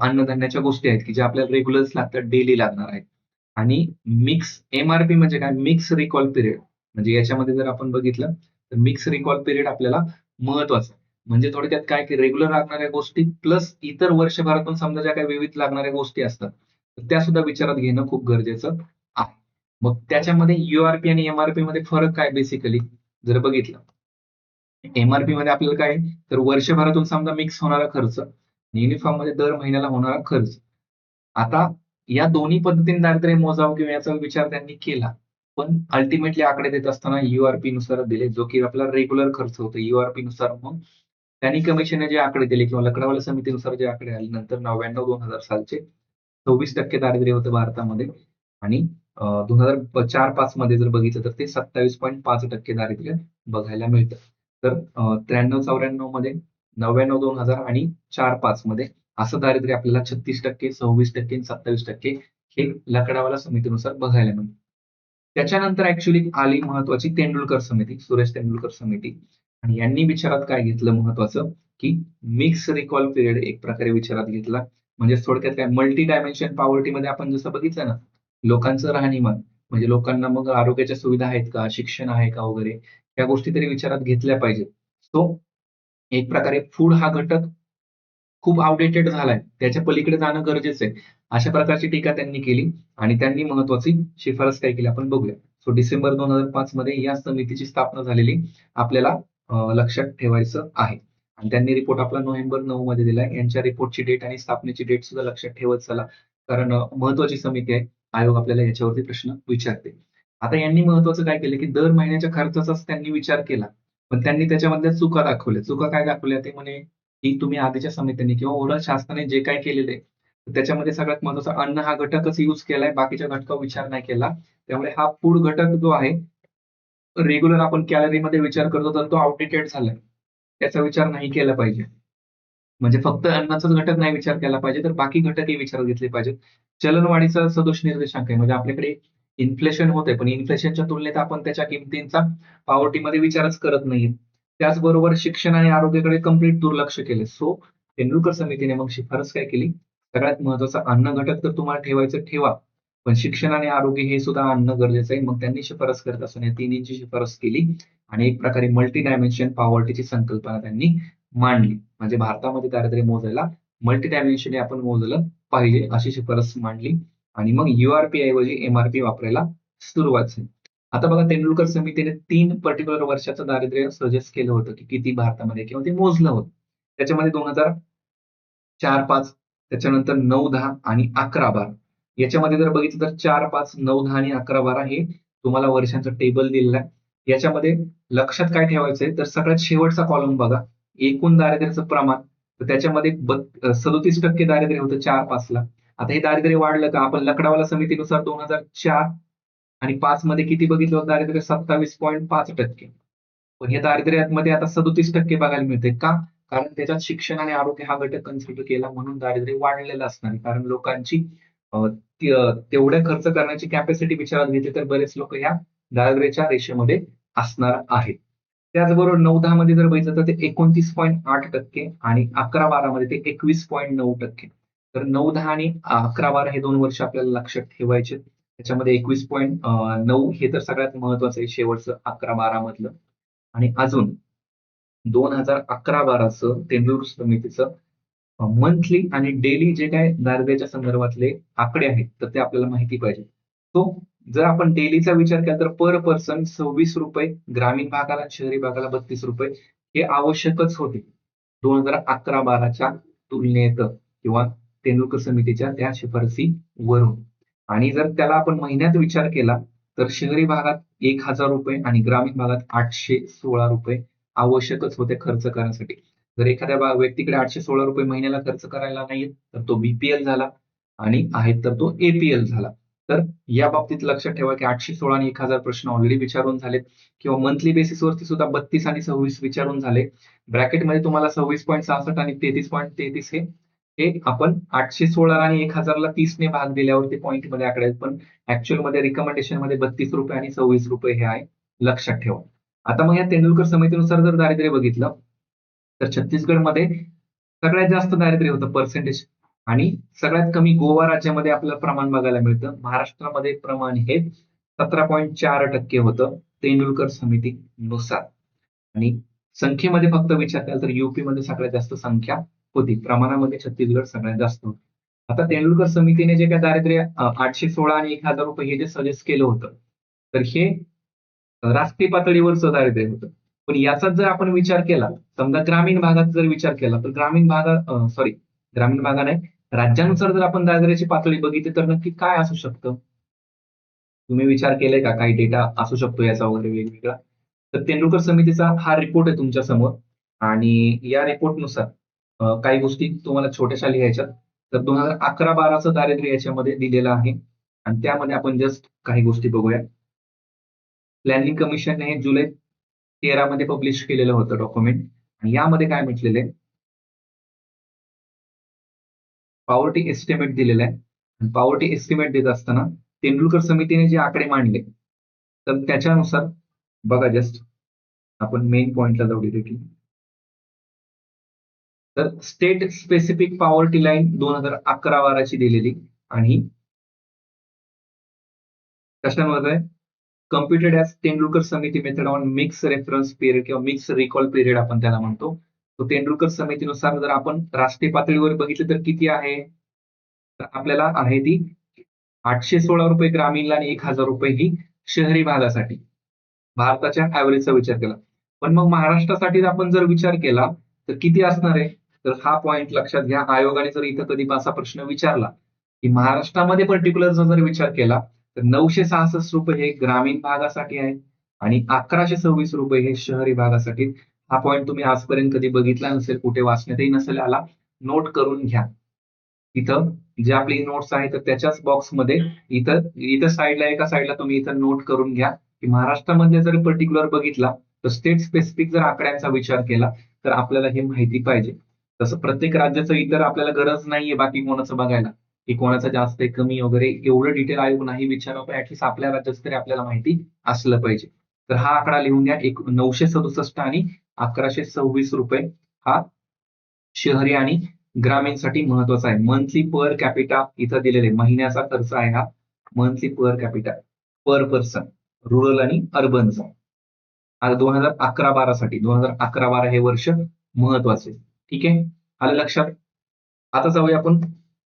अन्नधान्याच्या गोष्टी आहेत की ज्या आपल्याला रेग्युलर्स लागतात, डेली लागणार आहेत. आणि MRP म्हणजे काय, मिक्स रिकॉल पिरियड, म्हणजे याच्यामध्ये जर आपण बघितलं तर मिक्स रिकॉल पिरियड आपल्याला महत्वाचं आहे. म्हणजे थोडक्यात काय, की रेग्युलर लागणाऱ्या गोष्टी प्लस इतर वर्षभरातून समजा ज्या काही विविध लागणाऱ्या गोष्टी असतात, तर त्या सुद्धा विचारात घेणं खूप गरजेचं आहे. मग त्याच्यामध्ये URP आणि MRP मध्ये फरक काय बेसिकली जर बघितलं, MRP मध्ये आपल्याला काय आहे, तर वर्षभरातून समजा मिक्स होणारा खर्च, युनिफॉर्म मध्ये दर महिन्याला होणारा खर्च. आता या दोन्ही पद्धतीने दारिद्र्य मोजावं किंवा याचा विचार त्यांनी केला. पण अल्टिमेटली आकडे देत असताना URP नुसार दिले, जो की आपला रेग्युलर खर्च होतो. URP नुसार मग त्यांनी कमिशनने जे आकडे दिले किंवा लकडावाला समितीनुसार जे आकडे आले नंतर 99-2000 सालचे 26% दारिद्र्य होतं भारतामध्ये. आणि 2004-5 मध्ये जर बघितलं तर ते 27.5% दारिद्र्य बघायला मिळतं. तर 93-94 मध्ये, 99-2000 आणि 4-5 मध्ये असं दारिद्र्य आपल्याला 36%, 26% आणि 27% हे लकडावाला समितीनुसार बघायला मिळतं. त्याच्यानंतर ऍक्च्युली आली महत्वाची तेंडुलकर समिती, सुरेश तेंडुलकर समिती. आणि यांनी विचारात काय घेतलं महत्वाचं, की मिक्स रिकॉल पिरियड एक प्रकारे विचारात घेतला. म्हणजे थोडक्यात काय, मल्टी डायमेन्शन पॉवर्टी मध्ये आपण जसं बघितलं ना, लोकांचं राहणीमान, म्हणजे लोकांना मग आरोग्याच्या सुविधा आहेत का, शिक्षण आहे का वगैरे, या गोष्टी तरी विचारात घेतल्या पाहिजेत. सो एक प्रकारे फूड हा घटक खूप आउटडेटेड झालाय. त्याच्या पलीकडे जाणं गरजेचं आहे. अशा प्रकारची टीका त्यांनी केली आणि त्यांनी महत्वाची शिफारस काय केली आपण बघूया. सो डिसेंबर 2005 मध्ये या समितीची स्थापना झालेली आपल्याला लक्षात ठेवायचं आहे. आणि त्यांनी रिपोर्ट आपला नोव्हेंबर 9 मध्ये दिलाय. यांच्या रिपोर्टची डेट आणि स्थापनेची डेट सुद्धा लक्षात ठेवत चला. कारण महत्वाची समिती आहे. आयोग आपल्याला याच्यावरती प्रश्न विचारते. आता यांनी महत्वाचं काय केलं, की दर महिन्याच्या खर्चाचाच त्यांनी विचार केला. पण त्यांनी त्याच्यामधल्या चुका दाखवल्या. चुका काय दाखवल्या ते म्हणे, की तुम्ही आधीच्या समित्यांनी किंवा ओव्हरऑल शासनाने जे काही केलेलं आहे, त्याच्यामध्ये सगळ्यात महत्त्वाचा अन्न हा घटकच यूज केलाय, बाकीच्या घटकावर विचार नाही केला. त्यामुळे हा फूड घटक जो आहे, रेग्युलर आपण कॅलरीमध्ये विचार करतो तर तो आउटडेटेड झालाय. त्याचा विचार नाही केला पाहिजे. म्हणजे फक्त अन्नाचाच घटक नाही विचार केला पाहिजे, तर बाकी घटकही विचारात घेतले पाहिजेत. चलनवाढीचा सदोष निर्देशांक आहे. म्हणजे आपल्याकडे इन्फ्लेशन होतंय, पण इन्फ्लेशनच्या तुलनेत आपण त्याच्या किमतींचा पॉवर्टीमध्ये विचारच करत नाहीये. त्याचबरोबर शिक्षण आणि आरोग्याकडे कंप्लीट दुर्लक्ष केले. सो तेंडुलकर समितीने मग शिफारस काय केली, सगळ्यात महत्वाचा अन्न घटक तर तुम्हाला ठेवायचं ठेवा, पण शिक्षण आणि आरोग्य हे सुद्धा आणणं गरजेचं आहे. मग त्यांनी शिफारस करत असताना या तिन्हींची शिफारस केली आणि एक प्रकारे मल्टी डायमेन्शन पॉवर्टीची संकल्पना त्यांनी मांडली. म्हणजे भारतामध्ये दारिद्र्य मोजायला मल्टी डायमेन्शनली आपण मोजलं पाहिजे अशी शिफारस मांडली. आणि मग URP ऐवजी MRP वापरायला सुरुवात झाली. आता बघा तेंडुलकर समितीने 3 पर्टिक्युलर वर्षाचं दारिद्र्य सजेस्ट केलं होतं, की किती भारतामध्ये किंवा ते मोजलं होतं. त्याच्यामध्ये 2004-5, त्याच्यानंतर 9-10 आणि 11-12. याच्यामध्ये जर बघितलं तर 4-5, 9-10 आणि 11-12 हे तुम्हाला वर्षांचं टेबल दिलेलं आहे. याच्यामध्ये लक्षात काय ठेवायचंय, तर सगळ्यात शेवटचा कॉलम बघा. एकूण दारिद्र्याचं प्रमाण, तर त्याच्यामध्ये 37% दारिद्र्य होतं 4-5 ला. आता हे दारिद्र्य वाढलं का? आपण लकडावाला समितीनुसार 2004 आणि 5 मध्ये किती बघितलं होतं दारिद्र्य? 27.5%. पण हे दारिद्र्यामध्ये आता 37% बघायला मिळते. का? कारण त्याच्यात शिक्षण आणि आरोग्य हा घटक कन्सिडर केला म्हणून दारिद्र्य वाढलेलं असणार आहे. कारण लोकांची तेवढ्या खर्च करण्याची कॅपॅसिटी विचारात घेतली तर बरेच लोक ह्या दारिद्र्याच्या रेषेमध्ये असणार आहेत. त्याचबरोबर 9-10 मध्ये जर बघितलं तर ते 29.8% आणि 11-12 मध्ये ते 21.9%. तर 9-10 आणि 11-12 हे 2 वर्ष आपल्याला लक्षात ठेवायचे. त्याच्यामध्ये 21.9 हे तर सगळ्यात महत्वाचं आहे शेवटचं 11-12 मधलं. आणि अजून 2011-12चं तेंडुलकर समितीचं मंथली आणि डेली जे काही दारिद्र्याच्या संदर्भातले आकडे आहेत, तर ते आपल्याला माहिती पाहिजे. तो जर आपण डेलीचा विचार केला तर पर पर्सन ₹26, ग्रामीण भागाला आणि शहरी भागाला ₹32, हे आवश्यकच होते 2011-12च्या तुलनेत किंवा तेंडुलकर समितीच्या त्या शिफारसीवरून. आणि जर त्याला आपण महिन्यात विचार केला तर शहरी भागात 1,000 रुपये आणि ग्रामीण भागात 816 रुपये आवश्यकच होते खर्च करण्यासाठी. जर एखाद्या व्यक्तीकडे 816 रुपये महिन्याला खर्च करायला नाहीत तर तो बीपीएल झाला आणि आहेत तर तो एपीएल झाला. तर या बाबतीत लक्षात ठेवा की 816 आणि 1,000 प्रश्न ऑलरेडी विचारून झालेत किंवा मंथली बेसिसवरती सुद्धा 32 आणि 26 विचारून झाले. ब्रॅकेटमध्ये तुम्हाला 26.66 आणि 33.33 हे आपण 816 आणि 1,000ला 30 ने भाग दिल्यावरती पॉईंटमध्ये आकडे आहेत, पण ऍक्च्युअल मध्ये रिकमेंडेशन मध्ये 32 रुपये आणि 26 रुपये हे आहे, लक्षात ठेवा. आता मग या तेंडुलकर समितीनुसार जर दारिद्र्य बघितलं तर छत्तीसगडमध्ये सगळ्यात जास्त दारिद्र्य होतं पर्सेंटेज आणि सगळ्यात कमी गोवा राज्यामध्ये आपल्याला प्रमाण बघायला मिळतं. महाराष्ट्रामध्ये प्रमाण हे 17.4% होतं तेंडुलकर समितीनुसार. आणि संख्येमध्ये फक्त विचार केला तर युपी मध्ये सगळ्यात जास्त संख्या होती. प्रमाणामध्ये छत्तीसगड सगळ्यात जास्त होतं. आता तेंडुलकर समितीने जे काय दारिद्र्य 816 आणि 1,000 रुपये हे जे सजेस्ट केलं होतं तर हे राष्ट्रीय पातळीवरचं दारिद्र्य होतं. पण याचाच जर आपण विचार केला, समजा ग्रामीण भागात जर विचार केला तर ग्रामीण भागात ग्रामीण भागा नाही, राज्यानुसार जर आपण दारिद्र्याची पातळी बघितली तर नक्की काय असू शकतं? तुम्ही विचार केलाय का? काही डेटा असू शकतो याचा वगैरे वेगवेगळा? तर तेंडुलकर समितीचा हा रिपोर्ट आहे तुमच्या समोर आणि या रिपोर्टनुसार काही गोष्टी तुम्हाला छोट्याशा लिहायच्या. तर 2011-12चं दारिद्र्य याच्यामध्ये दिलेलं आहे आणि त्यामध्ये आपण जस्ट काही गोष्टी बघूया. प्लॅनिंग कमिशनने हे जुलै 13 मध्ये पब्लिश केलेलं होतं डॉक्युमेंट आणि यामध्ये काय म्हटलेलं आहे, पॉवर्टी एस्टिमेट दिलेला आहे. आणि पॉवर्टी एस्टिमेट देत असताना तेंडुलकर समितीने जे आकडे मांडले तर त्याच्यानुसार बघा जस्ट आपण मेन पॉइंटला जाऊ डिरेक्टली. तर स्टेट स्पेसिफिक पॉवर्टी लाईन 2011-12ची दिलेली आणि कशामध्ये कम्प्युटेड ऍज तेंडुलकर समिती method on mix reference period किंवा मिक्स रिकॉल पिरियड आपण त्याला म्हणतो. तो तेंडुलकर समितीनुसार जर आपण राष्ट्रीय पातळीवर बघितलं तर किती आहे, तर आपल्याला आहे ती 816 रुपये ग्रामीणला आणि 1,000 रुपये ही शहरी भागासाठी भारताच्या ऍव्हरेजचा विचार केला. पण मग महाराष्ट्रासाठी आपण जर विचार केला तर किती असणार आहे, तर हा पॉइंट लक्षात घ्या. आयोगाने जर इथं कधी असा प्रश्न विचारला की महाराष्ट्रामध्ये पर्टिक्युलर जर विचार केला तर 966 रुपये हे ग्रामीण भागासाठी आहे आणि 1126 रुपये हे शहरी भागासाठी. हा पॉइंट तुम्ही आजपर्यंत कधी बघितला नसेल, कुठे वाचण्यातही नसेल आला, नोट करून घ्या. इथं जे आपली नोट्स आहे तर त्याच्याच बॉक्समध्ये इथं इथं साईडला एका साईडला तुम्ही इथं नोट करून घ्या की महाराष्ट्रामध्ये जर पर्टिक्युलर बघितला तर स्टेट स्पेसिफिक जर आकड्यांचा विचार केला तर आपल्याला हे माहिती पाहिजे. तसं प्रत्येक राज्याचं इतर आपल्याला गरज नाहीये बाकी कोणाचं बघायला की कोणाचं जास्त आहे कमी वगैरे, एवढं डिटेल आयोग नाही विचारत, पण ऍटलीस्ट आपल्या राज्याचं तरी आपल्याला माहिती असलं पाहिजे. तर हा आकडा लिहून घ्या, 967 आणि 1126 रुपये हा शहरी आणि ग्रामीणसाठी महत्वाचा आहे. मंथली पर कॅपिटा इथं दिलेले महिन्याचा खर्च आहे हा मंथली पर कॅपिटा पर पर्सन रुरल आणि अर्बनचा. आता 2011-12साठी 2011-12 हे वर्ष महत्वाचे. ठीक आहे, आलं लक्षात. आता जाऊया आपण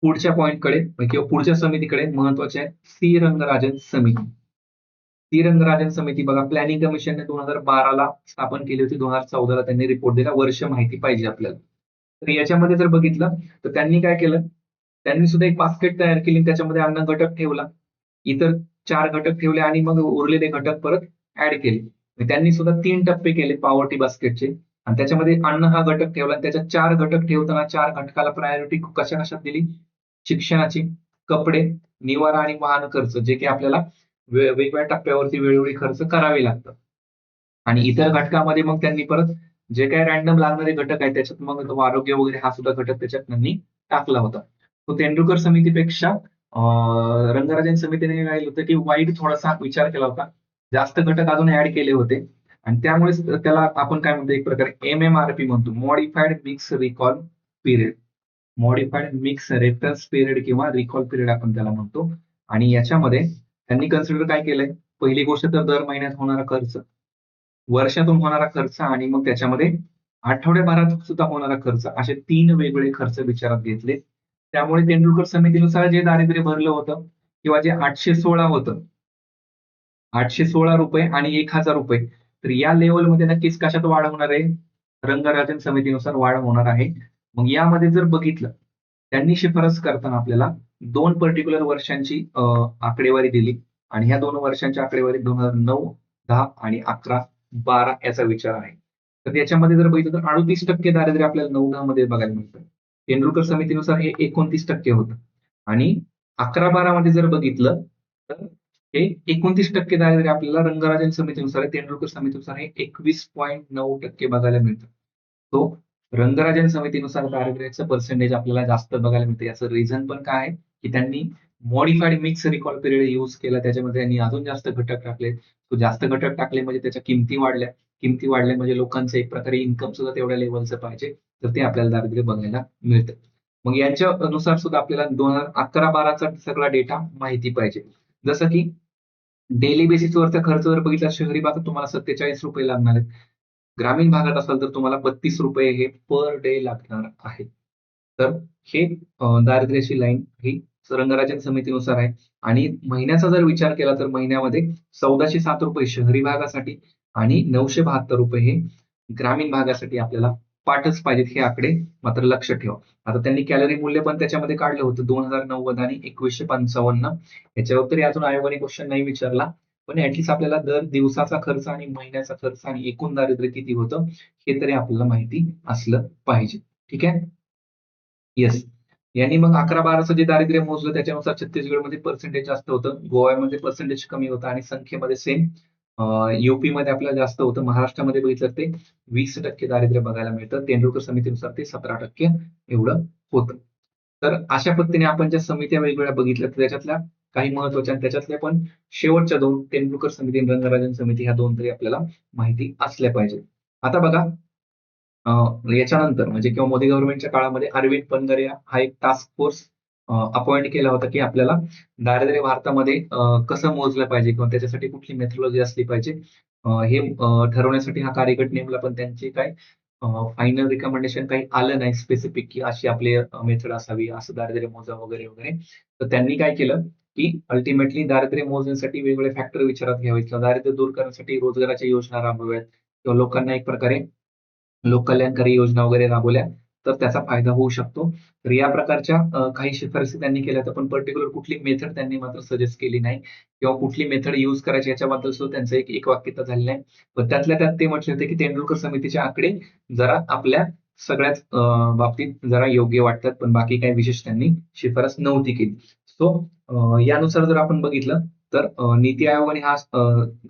पुढच्या पॉईंटकडे किंवा पुढच्या समितीकडे. महत्वाचे आहे सी रंगराजन समिती. सी रंगराजन समिती बघा, प्लॅनिंग कमिशनने 2012ला स्थापन केली होती, 2014ला त्यांनी रिपोर्ट दिला. वर्ष माहिती पाहिजे आपल्याला. तर याच्यामध्ये जर बघितलं तर त्यांनी काय केलं, त्यांनी सुद्धा एक बास्केट तयार केली, त्याच्यामध्ये अन्न घटक ठेवला, इतर 4 घटक ठेवले आणि मग उरलेले घटक परत ऍड केले. त्यांनी सुद्धा 3 टप्पे केले पॉवर्टी बास्केटचे आणि त्याच्यामध्ये अन्न हा घटक ठेवला. त्याच्यात 4 घटक ठेवताना 4 घटकाला प्रायोरिटी कशा कशात दिली, शिक्षणाची, कपडे, निवारा आणि वाहन खर्च, जे की आपल्याला वेगवेगळ्या टप्प्यावरती वेळोवेळी खर्च करावे लागतात. आणि इतर घटकामध्ये मग त्यांनी परत जे काही रॅन्डम लागणारे घटक आहेत त्याच्यात मग आरोग्य वगैरे हा सुद्धा घटक त्याच्यात त्यांनी टाकला होता. तो तेंडुलकर समितीपेक्षा रंगराजन समितीने काय केलं होतं की वाईट थोडासा विचार केला होता, जास्त घटक अजून ऍड केले होते आणि त्यामुळेच त्याला आपण काय म्हणतो, एक प्रकारे MMRP म्हणतो, modified mix recall period. Modified mix reference period किंवा रिकॉल पिरियड आपण त्याला म्हणतो. आणि याच्यामध्ये त्यांनी कन्सिडर काय केलंय, पहिली गोष्ट तर दर महिन्यात होणारा खर्च, वर्षातून होणारा खर्च आणि मग त्याच्यामध्ये आठवड्याभरात सुद्धा होणारा खर्च, असे 3 वेगवेगळे खर्च विचारात घेतले. त्यामुळे तेंडुलकर समितीनुसार जे दारिद्र्य भरलं होतं किंवा जे 816 होतं, 816 रुपये आणि 1,000 रुपये, तर या लेवलमध्ये नक्कीच कशात वाढ होणार आहे, रंगराजन समितीनुसार वाढ होणार आहे. मग यामध्ये जर बघितलं, त्यांनी शिफारस करताना आपल्याला 2 पर्टिक्युलर वर्षांची आकडेवारी दिली आणि ह्या 2 वर्षांच्या आकडेवारीत 2009, 10 आणि 11, 12 याचा विचार आहे. तर याच्यामध्ये जर बघितलं तर 38% दारिद्र्य आपल्याला 9-10 मध्ये बघायला मिळतं. तेंडुलकर समितीनुसार हे 29% होतं आणि 11-12 मध्ये जर बघितलं तर हे 29% दारिद्र्य आपल्याला रंगराजन समितीनुसार आहे. तेंडुलकर समितीनुसार हे 21.9% बघायला मिळतं. तो रंगराजन समितीनुसार दारिद्र्याचं पर्सेंटेज आपल्याला जास्त बघायला मिळतं. याचं रिझन पण काय आहे, की त्यांनी modified mix record period use केला. त्याच्यामध्ये त्यांनी अजून जास्त घटक टाकले. तो जास्त घटक टाकले म्हणजे त्याच्या किमती वाढल्या. किमती वाढल्या म्हणजे लोकांचं एक प्रकारे इन्कम सुद्धा तेवढ्या लेव्हलचं पाहिजे. तर ते आपल्याला दारिद्र्य बघायला मिळतं. मग यांच्यानुसार सुद्धा आपल्याला 2011-12 चा सगळा डेटा माहिती पाहिजे. जसं की डेली बेसिसवरचा खर्च जर बघितला शहरी भागात तुम्हाला ₹47 लागणार आहेत. ग्रामीण भागात असाल तर तुम्हाला ₹32 हे पर डे लागणार आहेत. तर हे दारिद्र्याची लाईन ही रंगराजन समितीनुसार आहे आणि महिन्याचा जर विचार केला तर महिन्यामध्ये ₹1407 शहरी भागासाठी आणि ₹972 हे ग्रामीण भागासाठी आपल्याला पाठच पाहिजेत हे आकडे मात्र लक्ष ठेवा. आता त्यांनी कॅलरी मूल्य पण त्याच्यामध्ये काढलं होतं 2090 आणि 2155 याच्यावर तरी अजून आयोगाने क्वेश्चन नाही विचारला. पण ऍटलीस्ट आपल्याला दर दिवसाचा खर्च आणि महिन्याचा खर्च आणि एकूण दारिद्र्य किती होतं हे तरी आपल्याला माहिती असलं पाहिजे. ठीक आहे. येस. यांनी मग 11-12चं जे दारिद्र्य मोजलं त्याच्यानुसार छत्तीसगडमध्ये पर्सेंटेज जास्त होतं. गोव्यामध्ये पर्सेंटेज कमी होतं आणि संख्येमध्ये सेम. यूपीमध्ये आपल्याला जास्त होतं. महाराष्ट्रामध्ये बघितलं ते 20% दारिद्र्य बघायला मिळतं. तेंडुलकर समितीनुसार ते 17% एवढं होतं. तर अशा पद्धतीने आपण ज्या समित्या वेगवेगळ्या बघितल्या तर त्याच्यातल्या काही महत्त्वाच्या आणि त्याच्यातल्या पण शेवटच्या 2 तेंडुलकर समिती आणि रंगराजन समिती ह्या 2 तरी आपल्याला माहिती असल्या पाहिजेत. आता बघा अ, याच्यानंतर म्हणजे किंवा मोदी गव्हर्नमेंटच्या काळामध्ये अरविंद पनगरिया हा एक टास्क फोर्स अपॉइंट केला होता, की आपल्याला दारिद्र्य भारतामध्ये कसं मोजलं पाहिजे किंवा त्याच्यासाठी कुठली मेथोडॉलॉजी असली पाहिजे. हे ठरवण्यासाठी हा कार्यगट नेमला पण त्यांची काय फायनल रिकमेंडेशन काही आलं नाही स्पेसिफिक, की अशी आपली मेथड असावी, असं दारिद्र्य मोजा वगैरे, वगैरे. तर त्यांनी काय केलं, की अल्टिमेटली दारिद्र्य मोजण्यासाठी वेगवेगळे फॅक्टर विचारात घ्यावेत किंवा दारिद्र्य दूर करण्यासाठी रोजगाराच्या योजना राबवाव्यात किंवा लोकांना एक प्रकारे लोककल्याणकारी योजना वगैरे राबवल्या, तर त्याचा फायदा होऊ शकतो. तर या प्रकारच्या काही शिफारसी त्यांनी केल्या होत्या, पण पर्टिक्युलर कुठली मेथड त्यांनी मात्र सजेस्ट केली नाही किंवा कुठली मेथड यूज करायची याच्याबद्दल सुद्धा त्यांचं एक एकवाक्यता झाली नाही. पण त्यातल्या त्यात ते म्हटले होते, की तेंडुलकर समितीचे आकडे जरा आपल्या सगळ्याच बाबतीत जरा योग्य वाटतात, पण बाकी काही विशेष त्यांनी शिफारस नव्हती केली. सो यानुसार जर आपण बघितलं, तर नीती आयोगाने हा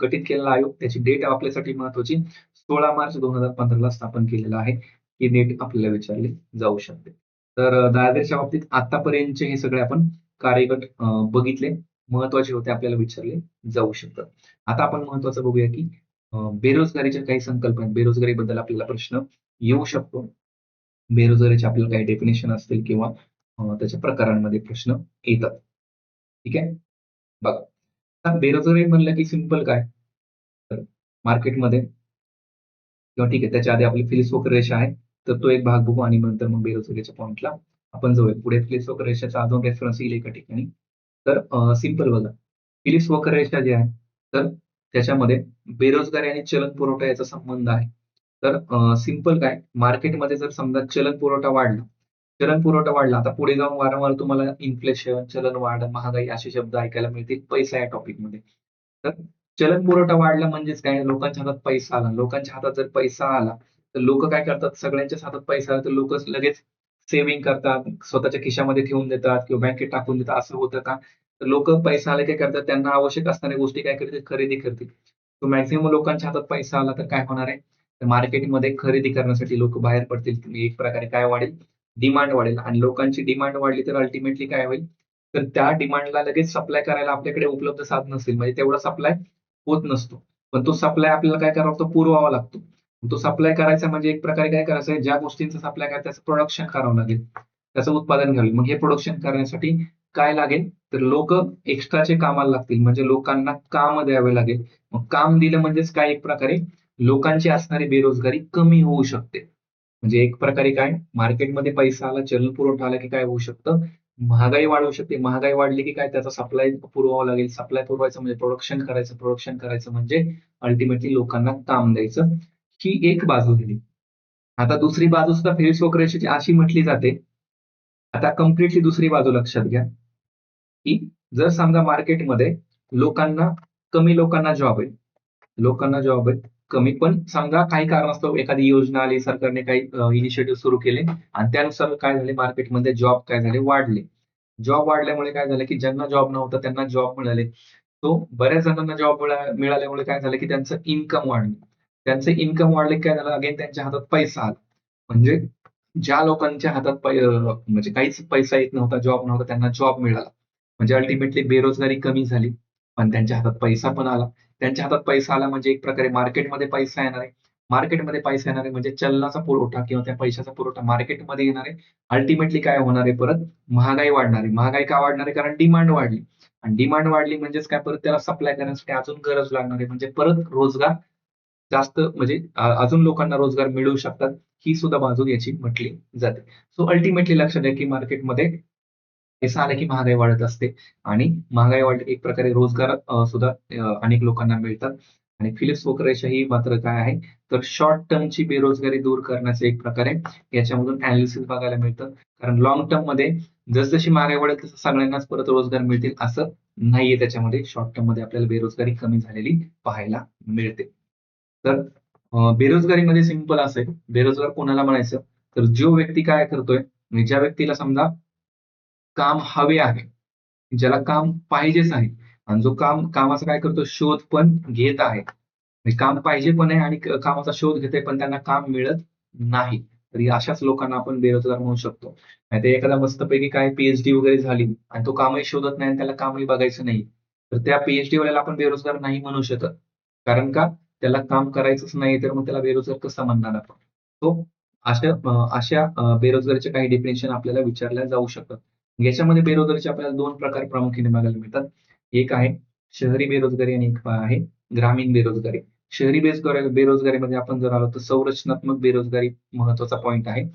गठीत केलेला आयोग त्याची डेट आपल्यासाठी महत्त्वाची 16 मार्च 2015 ला स्थापन केलेलं आहे. ही डेट आपल्याला विचारली जाऊ शकते. तर दारिद्र्याच्या बाबतीत आतापर्यंतचे हे सगळे आपण कार्यगट बघितले. महत्त्वाचे होते आपल्याला विचारले जाऊ शकतात. आता आपण महत्त्वाचं बघूया, की बेरोजगारीच्या काही संकल्पना बेरोजगारीबद्दल आपल्याला प्रश्न येऊ शकतो. बेरोजगारीचे आपल्याला काही डेफिनेशन असतील किंवा त्याच्या प्रकारांमध्ये प्रश्न येतात. ठीक आहे? बघा. आता बेरोजगारी म्हणलं की सिंपल काय? तर मार्केटमध्ये किंवा ठीक आहे त्याच्या आधी आपली फिलिप्स वक्र रेषा आहे. तर तो एक भाग बघू आणि नंतर मग बेरोजगारीच्या पॉइंटला आपण जाऊया. पुढे फिलिप्स वक्र रेषेचा अजून रेफरन्स येईल एका ठिकाणी. तर सिंपल बघा. फिलिप्स वक्र रेषा जी आहे, तर त्याच्यामध्ये बेरोजगारी आणि चलन पुरवठा याचा संबंध आहे. तर सिंपल काय मार्केटमध्ये जर समजा चलन पुरवठा वाढला, चलन पुरवठा वाढला. आता पुढे जाऊन वारंवार तुम्हाला इन्फ्लेशन, चलनवाढ, महागाई असे शब्द ऐकायला मिळतील पैसा या टॉपिकमध्ये. तर चलन पुरवठा वाढला म्हणजेच काय? लोकांच्या हातात पैसा आला. लोकांच्या हातात जर पैसा आला, तर लोकं काय करतात? सगळ्यांच्याच हातात पैसा आला, तर लोकं लगेच सेव्हिंग करतात, स्वतःच्या खिशामध्ये ठेवून देतात किंवा बँकेत टाकून देतात. असं होतं का? तर लोकं पैसा आला काय करतात? त्यांना आवश्यक असणाऱ्या गोष्टी काय करतील? खरेदी करतील. तर मॅक्सिमम लोकांच्या हातात पैसा आला तर काय होणार आहे? तर मार्केटमध्ये खरेदी करण्यासाठी लोकं बाहेर पडतील. एक प्रकारे काय वाढेल? डिमांड वाढेल आणि लोकांची डिमांड वाढली तर अल्टिमेटली काय होईल? तर त्या डिमांडला लगेच सप्लाय करायला आपल्याकडे उपलब्ध साधन नसेल. म्हणजे तेवढा सप्लाय होत नसतो. पण तो सप्लाय आपल्याला काय करावा लागतो? पुरवावा लागतो. तो सप्लाय करायचा म्हणजे एक प्रकारे काय करायचं आहे, ज्या गोष्टींचा सप्लाय करायचा त्याचं प्रोडक्शन करावं लागेल. त्याचं उत्पादन घ्यावे. मग हे प्रोडक्शन करण्यासाठी काय लागेल? तर लोकं एक्स्ट्राचे कामाला लागतील. म्हणजे लोकांना काम द्यावे लागेल. मग काम दिलं म्हणजेच काय एक प्रकारे लोकांची असणारी बेरोजगारी कमी होऊ शकते. म्हणजे एक प्रकारे काय मार्केटमध्ये पैसा आला, चलन पुरवठा आला की काय होऊ शकतं? महागाई वाढू शकते. महागाई वाढली की काय त्याचा सप्लाय पुरवावा लागेल. सप्लाय पुरवायचं म्हणजे प्रोडक्शन करायचं. प्रोडक्शन करायचं म्हणजे अल्टिमेटली लोकांना काम द्यायचं. ही एक बाजू झाली. आता दुसरी बाजू सुद्धा फिलिप्स वक्रेशीची अशी म्हटली जाते. आता कम्प्लिटली दुसरी बाजू लक्षात घ्या, की जर समजा मार्केटमध्ये लोकांना कमी लोकांना जॉब आहे. लोकांना जॉब आहे कमी, पण समजा काही कारणास्तव एखादी योजना आली, सरकारने काही इनिशिएटिव्ह सुरू केले आणि त्यानुसार काय झाले मार्केटमध्ये जॉब काय झाले वाढले. जॉब वाढल्यामुळे काय झालं, की ज्यांना जॉब नव्हता त्यांना जॉब मिळाले. तो बऱ्याच जणांना जॉब मिळाल्यामुळे काय झालं, की त्यांचं इन्कम वाढलं. त्यांचं इन्कम वाढले काय झालं अगेन त्यांच्या हातात पैसा आला. म्हणजे ज्या लोकांच्या हातात म्हणजे काहीच पैसा येत नव्हता, जॉब नव्हता, त्यांना जॉब मिळाला. म्हणजे अल्टिमेटली बेरोजगारी कमी झाली, पण त्यांच्या हातात पैसा पण आला. त्यांच्या हातात पैसा आला म्हणजे एक प्रकारे मार्केटमध्ये पैसा येणार आहे. मार्केटमध्ये पैसा येणार आहे म्हणजे चलनाचा पुरवठा किंवा त्या पैशाचा पुरवठा मार्केटमध्ये येणार आहे. अल्टिमेटली काय होणार आहे परत महागाई वाढणार आहे. महागाई का वाढणार आहे? कारण डिमांड वाढली आणि डिमांड वाढली म्हणजेच काय परत त्याला सप्लाय करण्यासाठी अजून गरज लागणार आहे. म्हणजे परत रोजगार जास्त म्हणजे अजून लोकांना रोजगार मिळू शकतात. ही सुद्धा बाजू याची म्हटली जाते. सो अल्टिमेटली लक्षात घ्या, की मार्केटमध्ये पैसा आला की महागाई वाढत असते आणि महागाई वाढली एक प्रकारे रोजगार सुद्धा अनेक लोकांना मिळतात. आणि फिलिप्स वक्रेशा मात्र काय आहे, तर शॉर्ट टर्मची बेरोजगारी दूर करण्याचं एक प्रकारे याच्यामधून अॅनालिसिस बघायला मिळतं. कारण लाँग टर्ममध्ये जसजशी महागाई वाढेल तसं सगळ्यांनाच परत रोजगार मिळतील असं नाहीये त्याच्यामध्ये. शॉर्ट टर्ममध्ये आपल्याला बेरोजगारी कमी झालेली पाहायला मिळते. तर बेरोजगारीमध्ये सिंपल असं आहे, बेरोजगार कोणाला म्हणायचं? तर जो व्यक्ती काय करतोय, म्हणजे ज्या व्यक्तीला समजा काम हवे आहे, ज्याला काम पाहिजेच आहे आणि जो कामाचा काय करतो शोध पण घेत आहे. म्हणजे काम पाहिजे पण आहे आणि कामाचा शोध घेतोय पण त्यांना काम मिळत नाही. तर या अशाच लोकांना आपण बेरोजगार म्हणू शकतो. नाहीतर एखादा मस्तपैकी काय पी-एच-डी वगैरे झाली आणि तो कामही शोधत नाही आणि त्याला कामही बघायचं नाही. तर त्या पी-एच-डी वाल्याला आपण बेरोजगार नाही म्हणू शकत. कारण का? त्याला काम करायचंच नाही, तर मग त्याला बेरोजगार कसं म्हणणार आपण? तो अशा बेरोजगारीचे काही डेफिनेशन आपल्याला विचारल्या जाऊ शकतात. याच्यामध्ये बेरोजगारीचे आपल्याला 2 प्रकार प्रामुख्याने बघायला मिळतात. एक आहे शहरी बेरोजगारी आणि एक आहे ग्रामीण बेरोजगारी. शहरी बेरोजगारीमध्ये आपण जर आलो तर संरचनात्मक बेरोजगारी महत्वाचा पॉइंट आहे.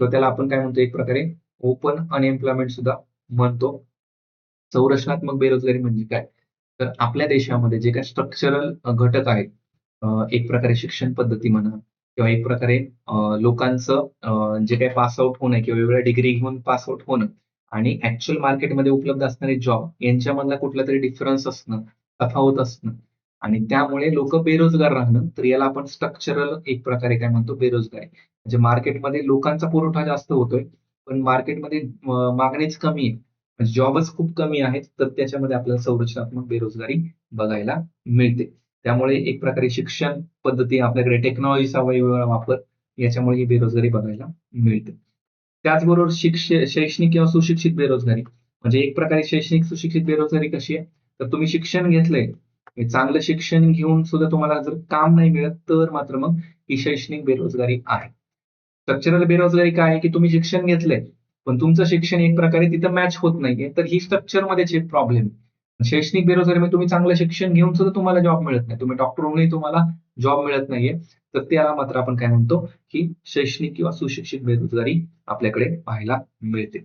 तर त्याला आपण काय म्हणतो एक प्रकारे ओपन अनएम्प्लॉयमेंट सुद्धा म्हणतो. संरचनात्मक बेरोजगारी म्हणजे काय? तर आपल्या देशामध्ये जे काही स्ट्रक्चरल घटक आहेत, एक प्रकारे शिक्षण पद्धती म्हणा किंवा एक प्रकारे लोकांचं जे काही पास आउट होणं किंवा वेगवेगळ्या डिग्री घेऊन पास आउट होणं आणि ॲक्चुअल मार्केटमध्ये उपलब्ध असणारे जॉब यांच्यामधला कुठलातरी डिफरन्स असणं, तफावत असणं आणि त्यामुळे लोकं बेरोजगार राहणं, तर याला आपण स्ट्रक्चरल एक प्रकारे काय म्हणतो बेरोजगारी. म्हणजे मार्केटमध्ये लोकांचा पुरवठा जास्त होतोय, पण मार्केटमध्ये मागणीच कमी आहे. जॉबच खूप कमी आहेत, तर त्याच्यामध्ये आपल्याला संरचनात्मक बेरोजगारी बघायला मिळते. त्यामुळे एक प्रकारे शिक्षण पद्धती आपल्याकडे टेक्नॉलॉजीचा वेगवेगळा वापर याच्यामुळे ही बेरोजगारी बघायला मिळते. त्याचबरोबर शैक्षणिक किंवा सुशिक्षित बेरोजगारी म्हणजे एक प्रकारे शैक्षणिक सुशिक्षित बेरोजगारी कशी आहे? तर तुम्ही शिक्षण घेतलंय, हे चांगलं शिक्षण घेऊन सुद्धा तुम्हाला जर काम नाही मिळत, तर मात्र मग ही शैक्षणिक बेरोजगारी आहे. स्ट्रक्चरल बेरोजगारी काय आहे, की तुम्ही शिक्षण घेतलंय, पण तुमचं शिक्षण एक प्रकारे तिथं मॅच होत नाहीये, तर ही स्ट्रक्चरमध्येच एक प्रॉब्लेम आहे. शैक्षणिक बेरोजगारीमध्ये तुम्ही चांगलं शिक्षण घेऊन सुद्धा तुम्हाला जॉब मिळत नाही. तुम्ही डॉक्टर होऊनही तुम्हाला जॉब मिळत नाहीये. तर त्याला मात्र आपण काय म्हणतो, की शैक्षणिक किंवा सुशिक्षित बेरोजगारी आपल्याकडे पाहायला मिळते.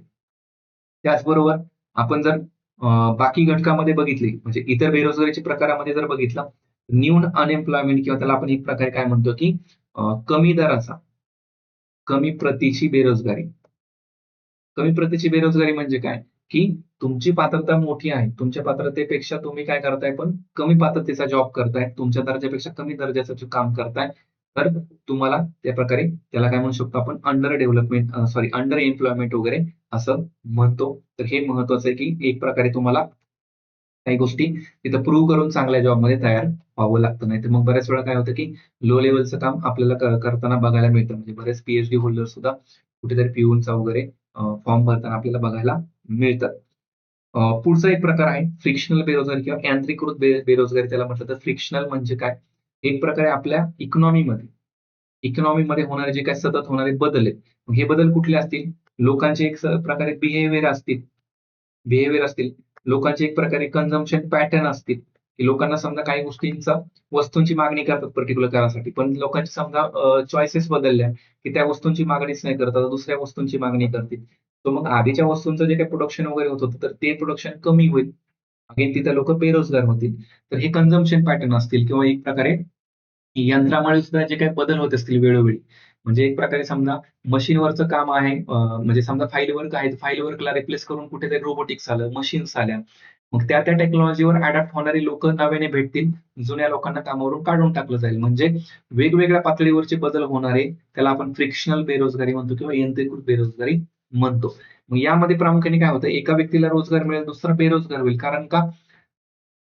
त्याचबरोबर आपण जर बाकी घटकामध्ये बघितली, म्हणजे इतर बेरोजगारीच्या प्रकारामध्ये जर बघितलं, न्यून अनएम्प्लॉयमेंट किंवा त्याला आपण एक प्रकारे काय म्हणतो, की कमी दराचा, कमी प्रतीची बेरोजगारी. कमी प्रतीची बेरोजगारी म्हणजे काय? की तुमची पात्रता मोठी आहे. तुमच्या पात्रतेपेक्षा तुम्ही काय करताय, पण कमी पात्रतेचा जॉब करताय. तुमच्या दर्जापेक्षा कमी दर्जाचं जे काम करताय. तर तुम्हाला त्या प्रकारे त्याला काय म्हणू शकतो आपण अंडर एम्प्लॉयमेंट वगैरे असं म्हणतो. तर हे महत्वाचं आहे, की एक प्रकारे तुम्हाला काही गोष्टी तिथं प्रूव्ह करून चांगल्या जॉबमध्ये तयार व्हावं लागतं. नाहीतर मग बऱ्याच वेळा काय होतं, की लो लेव्हलचं काम आपल्याला करताना बघायला मिळतं. म्हणजे बरेच पी-एच-डी होल्डर सुद्धा कुठेतरी पिऊनचा वगैरे फॉर्म भरताना आपल्याला बघायला मिळतात. पुढचा एक प्रकार आहे फ्रिक्शनल बेरोजगारी किंवा यांत्रिकृत बेरोजगारी त्याला म्हटलं तर फ्रिक्शनल म्हणजे काय? एक प्रकारे आपल्या इकॉनॉमीमध्ये होणारे जे काही सतत होणारे बदल आहेत. मग हे बदल कुठले असतील? लोकांचे एक प्रकारे बिहेवियर असतील. लोकांचे एक प्रकारे कन्झम्पशन पॅटर्न असतील, की लोकांना समजा काही वस्तूंची मागणी करतात पर्टिक्युलर काळासाठी. पण लोकांची समजा चॉईसेस बदलल्या, की त्या वस्तूंची मागणीच नाही करत, आता दुसऱ्या वस्तूंची मागणी करतील. तर मग आधीच्या वस्तूंचं जे काही प्रोडक्शन वगैरे होत होतं, तर ते प्रोडक्शन कमी होईल. अगेन तिथे लोकं बेरोजगार होतील. तर हे कन्झम्पशन पॅटर्न असतील किंवा एक प्रकारे यंत्रामुळे सुद्धा जे काही बदल होत असतील वेळोवेळी, म्हणजे एक प्रकारे समजा मशीनवरचं काम आहे, म्हणजे समजा फाईल वर्क आहे, फाईल वर्कला रिप्लेस करून कुठेतरी रोबोटिक्स आलं, मशीन्स आल्या. मग त्या टेक्नॉलॉजीवर अडॅप्ट होणारी लोकं नव्याने भेटतील, जुन्या लोकांना कामावरून काढून टाकलं जाईल. म्हणजे वेगवेगळ्या पातळीवरचे बदल होणारे, त्याला आपण फ्रिक्शनल बेरोजगारी म्हणतो किंवा यंत्रीकृत बेरोजगारी म्हणतो. मग यामध्ये प्रामुख्याने काय होतं, एका व्यक्तीला रोजगार मिळेल, दुसरा बेरोजगार होईल. कारण का?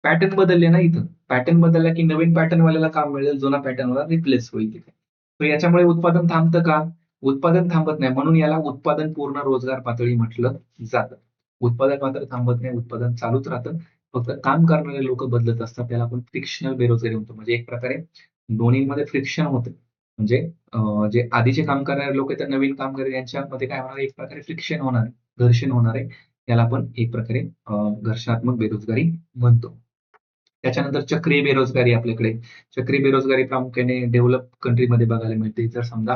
पॅटर्न बदलले ना इथं. पॅटर्न बदलला की नवीन पॅटर्नवाल्याला काम मिळेल, जुना पॅटर्नवाला रिप्लेस होईल तिथे. तर याच्यामुळे उत्पादन थांबतं का? उत्पादन थांबत नाही. म्हणून याला उत्पादन पूर्ण रोजगार पातळी म्हटलं जातं. उत्पादन मात्र थांबत नाही, उत्पादन चालूच राहतं. फक्त काम करणारे लोकं बदलत असतात. त्याला आपण फ्रिक्शनल बेरोजगारी म्हणतो. म्हणजे एक प्रकारे दोन्हीमध्ये फ्रिक्शन होतं. म्हणजे जे आधीचे काम करणारे लोक आहेत, त्या नवीन कामगार यांच्यामध्ये काय होणार आहे, एक प्रकारे फ्रिक्शन होणार आहे, घर्षण होणार आहे. याला आपण एक प्रकारे घर्षणात्मक बेरोजगारी म्हणतो. त्याच्यानंतर चक्रीय बेरोजगारी आपल्याकडे. चक्रीय बेरोजगारी प्रामुख्याने डेव्हलप कंट्रीमध्ये बघायला मिळते. जर समजा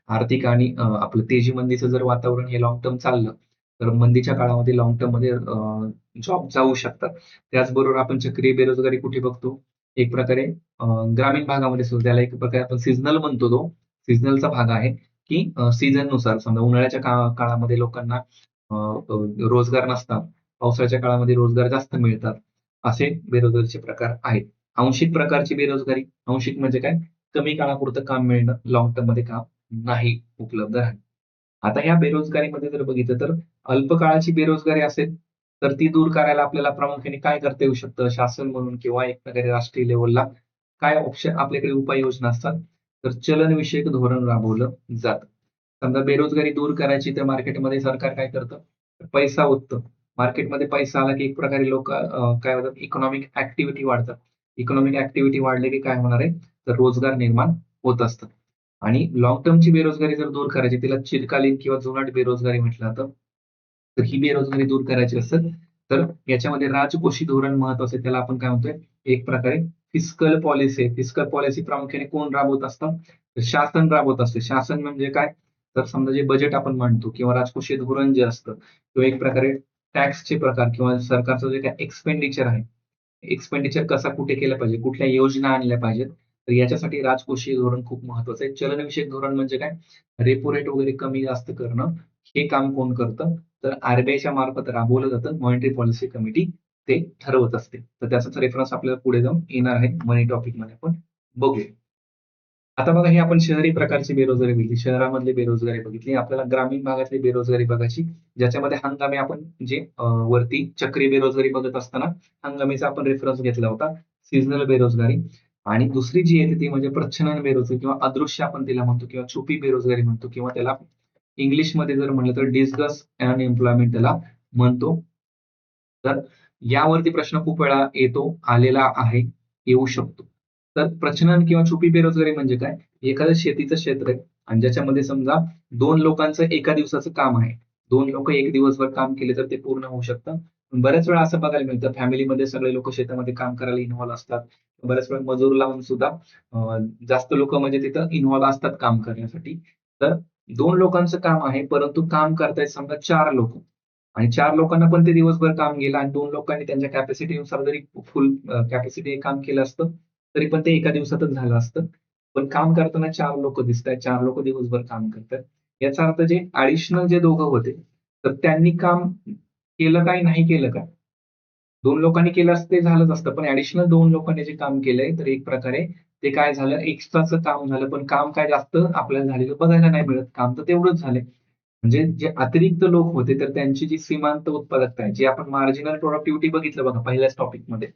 आर्थिक आणि आपलं तेजी मंदीचं जर वातावरण हे लाँग टर्म चाललं, तर मंदीच्या काळामध्ये लाँग टर्ममध्ये जॉब जाऊ शकतात. त्याचबरोबर आपण चक्रीय बेरोजगारी कुठे बघतो? एक प्रकारे ग्रामीण भागामध्ये सुद्धा त्याला एक प्रकारे आपण सीझनल म्हणतो तो. सीझनलचा भाग आहे, की सीझननुसार समजा उन्हाळ्याच्या काळामध्ये लोकांना रोजगार नसतात. पावसाळ्याच्या काळामध्ये रोजगार जास्त मिळतात. असे बेरोजगारीचे प्रकार आहेत. आंशिक प्रकारची बेरोजगारी. आंशिक म्हणजे काय? कमी काळापुरतं काम मिळणं, लाँग टर्ममध्ये काम नाही उपलब्ध राहणं. आता ह्या बेरोजगारीमध्ये जर बघितलं तर अल्प काळाची बेरोजगारी असेल, तर ती दूर करायला आपल्याला प्रामुख्याने काय करता येऊ शकतं? शासन म्हणून किंवा एक प्रकारे राष्ट्रीय लेव्हलला काय ऑप्शन आपल्याकडे उपाययोजना असतात? तर चलनविषयक धोरण राबवलं जातं. समजा बेरोजगारी दूर करायची तर मार्केटमध्ये सरकार काय करतं? पैसा ओततं. मार्केटमध्ये पैसा आला की एक प्रकारे लोकं काय होतात, इकॉनॉमिक ॲक्टिव्हिटी वाढतात. इकॉनॉमिक ॲक्टिव्हिटी वाढली की काय होणार आहे? तर रोजगार निर्माण होत असतात. आणि लाँग टर्मची बेरोजगारी जर दूर करायची, तिला चिरकालीन किंवा जुनाट बेरोजगारी म्हटलं जातं. तर ही बेरोजगारी दूर करायची असेल, तर याच्यामध्ये राजकोषी धोरण महत्वाचं आहे. त्याला आपण काय म्हणतोय, एक प्रकारे फिस्कल पॉलिसी आहे. फिस्कल पॉलिसी प्रामुख्याने कोण राबवत असतं? तर शासन राबवत असते. शासन म्हणजे काय? तर समजा जे बजेट आपण मांडतो किंवा राजकोषीय धोरण जे असतं किंवा एक प्रकारे टॅक्सचे प्रकार किंवा सरकारचं जे काही एक्सपेंडिचर आहे, एक्सपेंडिचर कसा कुठे केला पाहिजे, कुठल्या योजना आणल्या पाहिजेत. तर याच्यासाठी राजकोषीय धोरण खूप महत्वाचं आहे. चलनविषयक धोरण म्हणजे काय? रेपो रेट वगैरे कमी जास्त करणं, हे काम कोण करतं? तर आर-बी-आयच्या मार्फत राबवलं जातं. मॉनिटरी पॉलिसी कमिटी ते ठरवत असते. तर त्याचाच रेफरन्स आपल्याला पुढे जाऊन येणार आहे. मनी टॉपिकमध्ये आपण बघूया. आता बघा हे आपण शहरी प्रकारची बेरोजगारी बघितली. शहरामधली बेरोजगारी बघितली. आपल्याला ग्रामीण भागातली बेरोजगारी बघायची. ज्याच्यामध्ये हंगामी आपण जे वरती चक्री बेरोजगारी बघत असताना हंगामीचा आपण रेफरन्स घेतला होता. सीझनल बेरोजगारी आणि दुसरी जी येते ती म्हणजे प्रच्छन्न बेरोजगारी किंवा अदृश्य आपण तिला म्हणतो किंवा छुपी बेरोजगारी म्हणतो किंवा त्याला इंग्लिशमध्ये जर म्हटलं तर डिस्गस अनएम्प्लॉयमेंट त्याला म्हणतो. तर यावरती प्रश्न खूप वेळा येतो, आलेला आहे, येऊ शकतो. तर प्रच्छन्न किंवा छुपी बेरोजगारी म्हणजे काय? एखादं शेतीचं क्षेत्र आहे आणि ज्याच्यामध्ये समजा 2 लोकांचं एका दिवसाचं काम आहे. 2 लोकं एक दिवसभर काम केले तर ते पूर्ण होऊ शकतं. बऱ्याच वेळा असं बघायला मिळतं फॅमिलीमध्ये सगळे लोकं शेतामध्ये काम करायला इन्व्हॉल्व असतात. बऱ्याच वेळा मजूर लावून सुद्धा जास्त लोकं म्हणजे तिथं इन्व्हॉल्व असतात काम करण्यासाठी. तर 2 लोकांचं काम आहे, परंतु काम करतायत समजा 4 लोकं. आणि 4 लोकांना पण ते दिवसभर काम गेलं आणि 2 लोकांनी त्यांच्या कॅपॅसिटीनुसार जरी फुल कॅपॅसिटी काम केलं असतं, तरी पण ते एका दिवसातच झालं असतं. पण काम करताना 4 लोकं दिसतायत, 4 लोकं दिवसभर काम करतायत. याचा अर्थ जे ॲडिशनल जे दोघं होते, तर त्यांनी काम केलं काय, नाही केलं काय? 2 लोकांनी केलं असतं ते झालंच असतं. पण ॲडिशनल 2 लोकांनी जे काम केलंय, तर एक प्रकारे ते काय झालं, एक्स्ट्राचं काम झालं. पण काम काय जास्त आपल्याला झालेलं बघायला नाही मिळत. काम तर तेवढंच झालंय. म्हणजे जे अतिरिक्त लोक होते, तर त्यांची जी सीमांत उत्पादकता आहे, जी आपण मार्जिनल प्रॉडक्टिव्हिटी बघितलं बघा पहिल्याच टॉपिकमध्ये.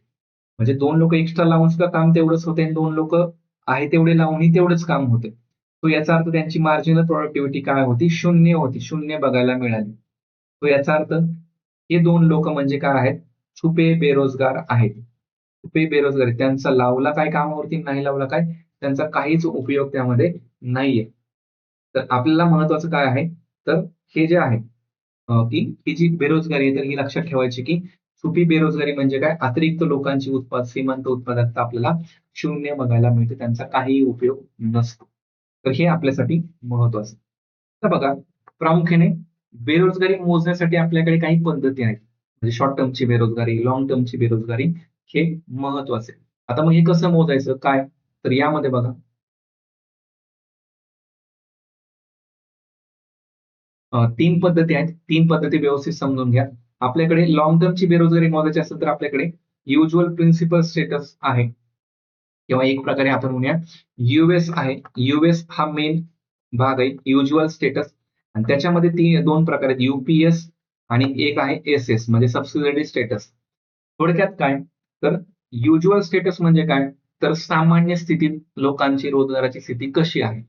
म्हणजे 2 लोकं एक्स्ट्रा लावून सुद्धा काम तेवढंच होतंय आणि 2 लोकं आहे तेवढे लावूनही तेवढंच काम होतंय. सो याचा अर्थ त्यांची मार्जिनल प्रॉडक्टिव्हिटी काय होती? 0 होती. 0 बघायला मिळाली. सो याचा अर्थ हे 2 लोकं म्हणजे काय आहेत? छुपे बेरोजगार आहेत. छुपे बेरोजगार आहेत. त्यांचा लावला काय कामावरती, नाही लावला काय, त्यांचा काहीच उपयोग त्यामध्ये नाहीये. तर आपल्याला महत्वाचं काय आहे? तर हे जे आहे की ही जी बेरोजगारी आहे, तर ही लक्षात ठेवायची की छुपी बेरोजगारी म्हणजे काय? अतिरिक्त लोकांची सीमांत उत्पादकता आपल्याला 0 बघायला मिळते. त्यांचा काहीही उपयोग नसतो. तर हे आपल्यासाठी महत्वाचं. तर बघा, प्रामुख्याने बेरोजगारी मोजण्यासाठी आपल्याकडे काही पद्धती आहेत. म्हणजे शॉर्ट टर्मची बेरोजगारी, लाँग टर्मची बेरोजगारी हे महत्वाचं आहे. आता मग हे कसं मोजायचं? काय? तर यामध्ये बघा तीन पद्धती आहेत. तीन पद्धती व्यवस्थित समजून घ्या. आपल्याकडे लॉंग टर्मची बेरोजगारी मोजायची असेल तर आपल्याकडे युज्युअल प्रिन्सिपल स्टेटस आहे किंवा एक प्रकारे आपण म्हणूया यूएस आहे. यूएस हा मेन भाग आहे युज्युअल स्टेटस आणि त्याच्यामध्ये दोन प्रकार आहेत यूपीएस आणि एक आहे एसएस म्हणजे सबसिडरी स्टेटस. थोडक्यात काय तर युज्युअल स्टेटस म्हणजे काय तर सामान्य स्थितीत लोकांची रोजगाराची स्थिती कशी आहे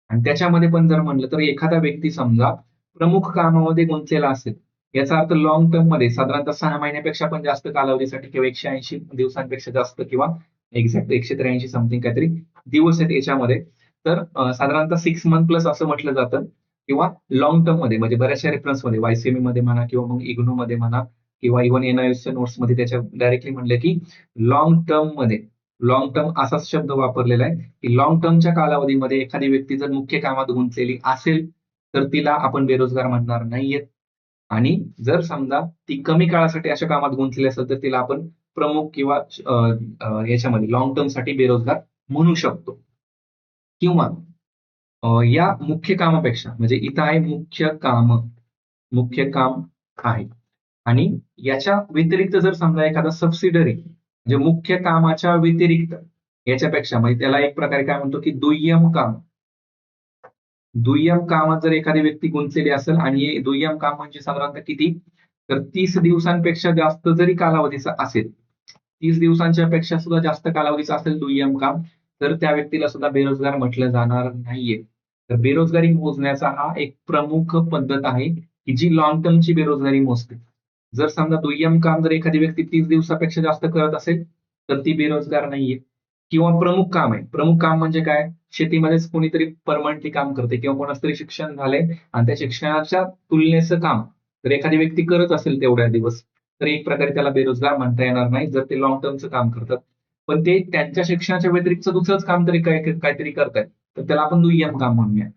आणि त्याच्यामध्ये पण जर म्हणलं तर एखादा व्यक्ती समजा प्रमुख कामामध्ये गुंतलेला असेल याचा अर्थ लॉंग टर्म मध्ये साधारणतः 6 महिन्यापेक्षा पण जास्त कालावधीसाठी किंवा 180 दिवसांपेक्षा जास्त किंवा एक्झॅक्ट 183 समथिंग काहीतरी दिवस आहेत याच्यामध्ये तर साधारणतः 6 मंथ प्लस असं म्हटलं जातं किंवा लॉंग टर्म मध्ये म्हणजे बऱ्याचशा रेफरन्समध्ये वायसीएमई मध्ये म्हणा किंवा मग इग्नू मध्ये म्हणा किंवा इव्हन एनआयएसच्या नोट्स मध्ये त्याच्या डायरेक्टली म्हणलं की लॉंग टर्म मध्ये लॉंग टर्म असाच शब्द वापरलेला आहे की लॉंग टर्मच्या कालावधीमध्ये एखादी व्यक्ती जर मुख्य कामात गुंतलेली असेल तर तिला आपण बेरोजगार म्हणणार नाहीयेत आणि जर समजा ती कमी काळासाठी अशा कामात गुंतलेली असेल तर तिला आपण प्रमुख किंवा याच्यामध्ये लॉंग टर्म साठी बेरोजगार म्हणू शकतो किंवा या मुख्य कामापेक्षा म्हणजे इथं आहे मुख्य काम आहे आणि याच्या व्यतिरिक्त जर समजा एखादा सबसिडरी म्हणजे मुख्य कामाच्या व्यतिरिक्त याच्यापेक्षा म्हणजे त्याला एक प्रकारे काय म्हणतो की दुय्यम कामात जर एखादी व्यक्ती गुंतलेली असेल आणि हे दुय्यम काम म्हणजे साधारणतः किती तर 30 दिवसांपेक्षा जास्त जरी कालावधीचा असेल 30 दिवसांच्या पेक्षा सुद्धा जास्त कालावधीचा असेल दुय्यम काम तर त्या व्यक्तीला सुद्धा बेरोजगार म्हटलं जाणार नाहीये. तर बेरोजगारी मोजण्याचा हा एक प्रमुख पद्धत आहे की जी लॉंग टर्मची बेरोजगारी मोजते. जर समजा दुय्यम काम जर एखादी व्यक्ती 30 दिवसापेक्षा जास्त करत असेल तर ती बेरोजगार नाहीये किंवा प्रमुख काम आहे. प्रमुख काम म्हणजे काय शेतीमध्येच कोणीतरी परमनंटली काम करते किंवा कोणाचं तरी शिक्षण झालंय आणि त्या शिक्षणाच्या तुलनेचं काम जर एखादी व्यक्ती करत असेल तेवढ्या दिवस तर एक प्रकारे त्याला बेरोजगार म्हणता येणार नाही जर ते लॉंग टर्मचं काम करतात. पण ते त्यांच्या शिक्षणाच्या व्यतिरिक्त दुसरंच काम तरी काहीतरी करतायत तर त्याला आपण दुय्यम काम म्हणूया.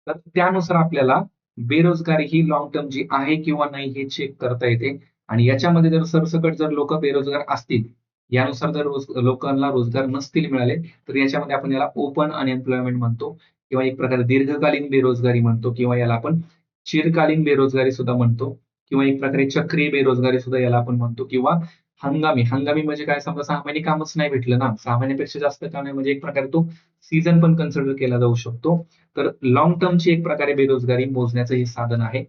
तर त्यानुसार आपल्याला बेरोजगारी ही लॉंग टर्म जी आहे किंवा नाही हे चेक करता येते आणि याच्यामध्ये जर सरसकट जर लोक बेरोजगार असतील यानुसार जर लोकांना रोजगार नसतील मिळाले तर याच्यामध्ये आपण याला ओपन अनएम्प्लॉयमेंट म्हणतो किंवा एक प्रकारे दीर्घकालीन बेरोजगारी म्हणतो किंवा याला आपण चिरकालीन बेरोजगारी सुद्धा म्हणतो किंवा एक प्रकारे चक्रीय बेरोजगारी सुद्धा याला आपण म्हणतो किंवा हंगामी म्हणजे काय समजा 6 महिने कामच नाही भेटलं ना 6 महिन्यापेक्षा जास्त काम नाही म्हणजे एक प्रकारे तो सीझन पण कन्सिडर केला जाऊ शकतो. तर लॉंग टर्मची एक प्रकारे बेरोजगारी मोजण्याचं हे साधन आहे.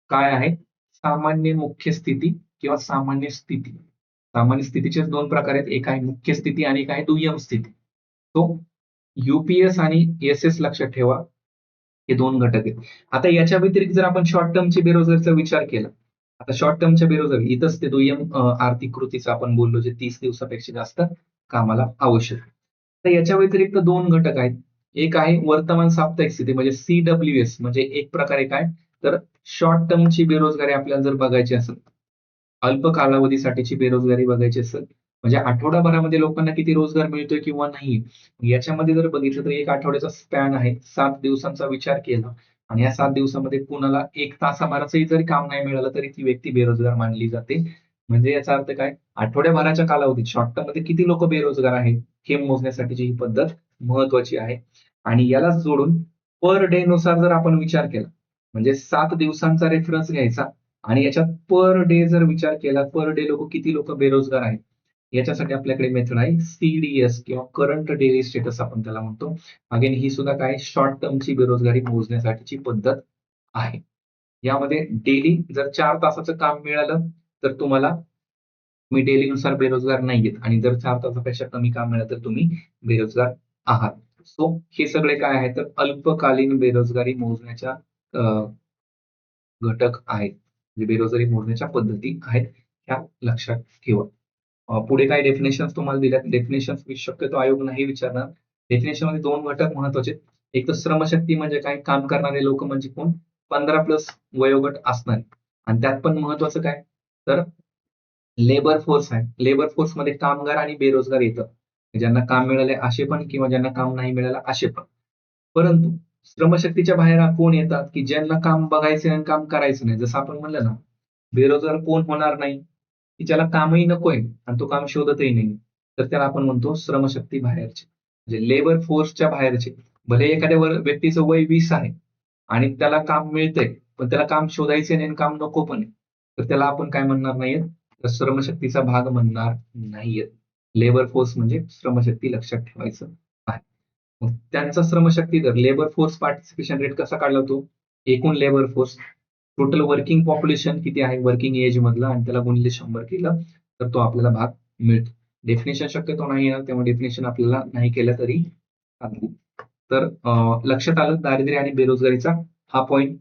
काय आहे सामान्य मुख्य स्थिती किंवा सामान्य स्थिती. सामान्य स्थितीचेच दोन प्रकार आहेत एक आहे मुख्य स्थिती आणि एक आहे दुय्यम स्थिती. तो यूपीएस आणि एसएस लक्षात ठेवा हे दोन घटक आहेत. आता याच्या व्यतिरिक्त जर आपण शॉर्ट टर्मची बेरोजगारीचा विचार केला आता शॉर्ट टर्मच्या बेरोजगारी इथंच ते दुय्यम आर्थिक कृतीचं आपण बोललो जे 30 दिवसापेक्षा जास्त कामाला आवश्यक आहे. तर याच्या व्यतिरिक्त दोन घटक आहेत. एक आहे वर्तमान साप्ताहिक स्थिती म्हणजे सीडब्ल्यूएस म्हणजे एक प्रकारे काय तर शॉर्ट टर्मची बेरोजगारी आपल्याला जर बघायची असेल अल्प कालावधीसाठीची बेरोजगारी बघायची असेल म्हणजे आठवडाभरामध्ये लोकांना किती रोजगार मिळतोय किंवा नाही याच्यामध्ये जर बघितलं तर एक आठवड्याचा स्पॅन आहे 7 दिवसांचा विचार केला आणि या 7 दिवसामध्ये कुणाला एक तासाभराचंही जरी काम नाही मिळालं तरी ती व्यक्ती बेरोजगार मानली जाते. म्हणजे याचा अर्थ काय आठवड्याभराच्या कालावधीत शॉर्ट टर्म मध्ये किती लोक बेरोजगार आहेत हे मोजण्यासाठीची ही पद्धत महत्वाची आहे आणि यालाच जोडून पर डे नुसार जर आपण विचार केला म्हणजे 7 दिवसांचा रेफरन्स घ्यायचा आणि याच्यात पर डे जर विचार केला पर डे किती लोक बेरोजगार आहेत याच्यासाठी आपल्याकडे मेथड आहे सीडीएस किंवा करंट डेली स्टेटस आपण त्याला म्हणतो. अगेन ही सुद्धा काय शॉर्ट टर्मची बेरोजगारी मोजण्यासाठीची पद्धत आहे. यामध्ये डेली जर 4 तासाचं काम मिळालं तर तुम्हाला तुम्ही डेली नुसार बेरोजगार नाहीयेत आणि जर 4 तासापेक्षा कमी काम मिळालं तर तुम्ही बेरोजगार आहात. सो हे सगळे काय आहे तर अल्पकालीन बेरोजगारी मोजण्याच्या घटक आहेत म्हणजे बेरोजगारी मोजण्याच्या पद्धती आहेत ह्या लक्षात ठेवा. पुढे काय डेफिनेशन तुम्हाला दिल्यात डेफिनेशन शक्यतो आयोग नाही विचारणार. डेफिनेशन मध्ये दोन घटक महत्वाचे एक तर श्रमशक्ती म्हणजे काय काम करणारे लोक म्हणजे कोण 15+ वयोगट असणारे आणि त्यात पण महत्वाचं काय तर लेबर फोर्स आहे. लेबर फोर्स मध्ये कामगार आणि बेरोजगार येतं ज्यांना काम मिळाले असे पण किंवा ज्यांना काम नाही मिळालं असे पण. परंतु श्रमशक्तीच्या बाहेर कोण येतात की ज्यांना काम बघायचं आणि काम करायचं नाही जसं आपण म्हणलं ना बेरोजगार कोण होणार नाही की ज्याला कामही नकोय आणि तो काम शोधतही नाही तर त्याला आपण म्हणतो श्रमशक्ती बाहेरचे म्हणजे लेबर फोर्सच्या बाहेरचे. भले एखाद्या व्यक्तीचं वय 20 आहे आणि त्याला काम मिळतंय पण त्याला काम शोधायचे नाही आणि काम नको पण आहे. तर त्याला आपण काय म्हणणार नाहीये, तर श्रमशक्तीचा भाग म्हणणार नाहीये. लेबर फोर्स म्हणजे श्रमशक्ती लक्षात ठेवायचं आहे. मग त्यांचा श्रमशक्ती दर लेबर फोर्स पार्टिसिपेशन रेट कसा काढला तो? एकूण labour force total working population किती आहे वर्किंग एज मधलं आणि त्याला गुणिले 100 केलं तर तो आपल्याला भाग मिळतो. डेफिनेशन शक्यतो नाही येणार त्यामुळे डेफिनेशन आपल्याला नाही केलं तरी चालेल. तर लक्षात आलं दारिद्र्य आणि बेरोजगारीचा हा पॉईंट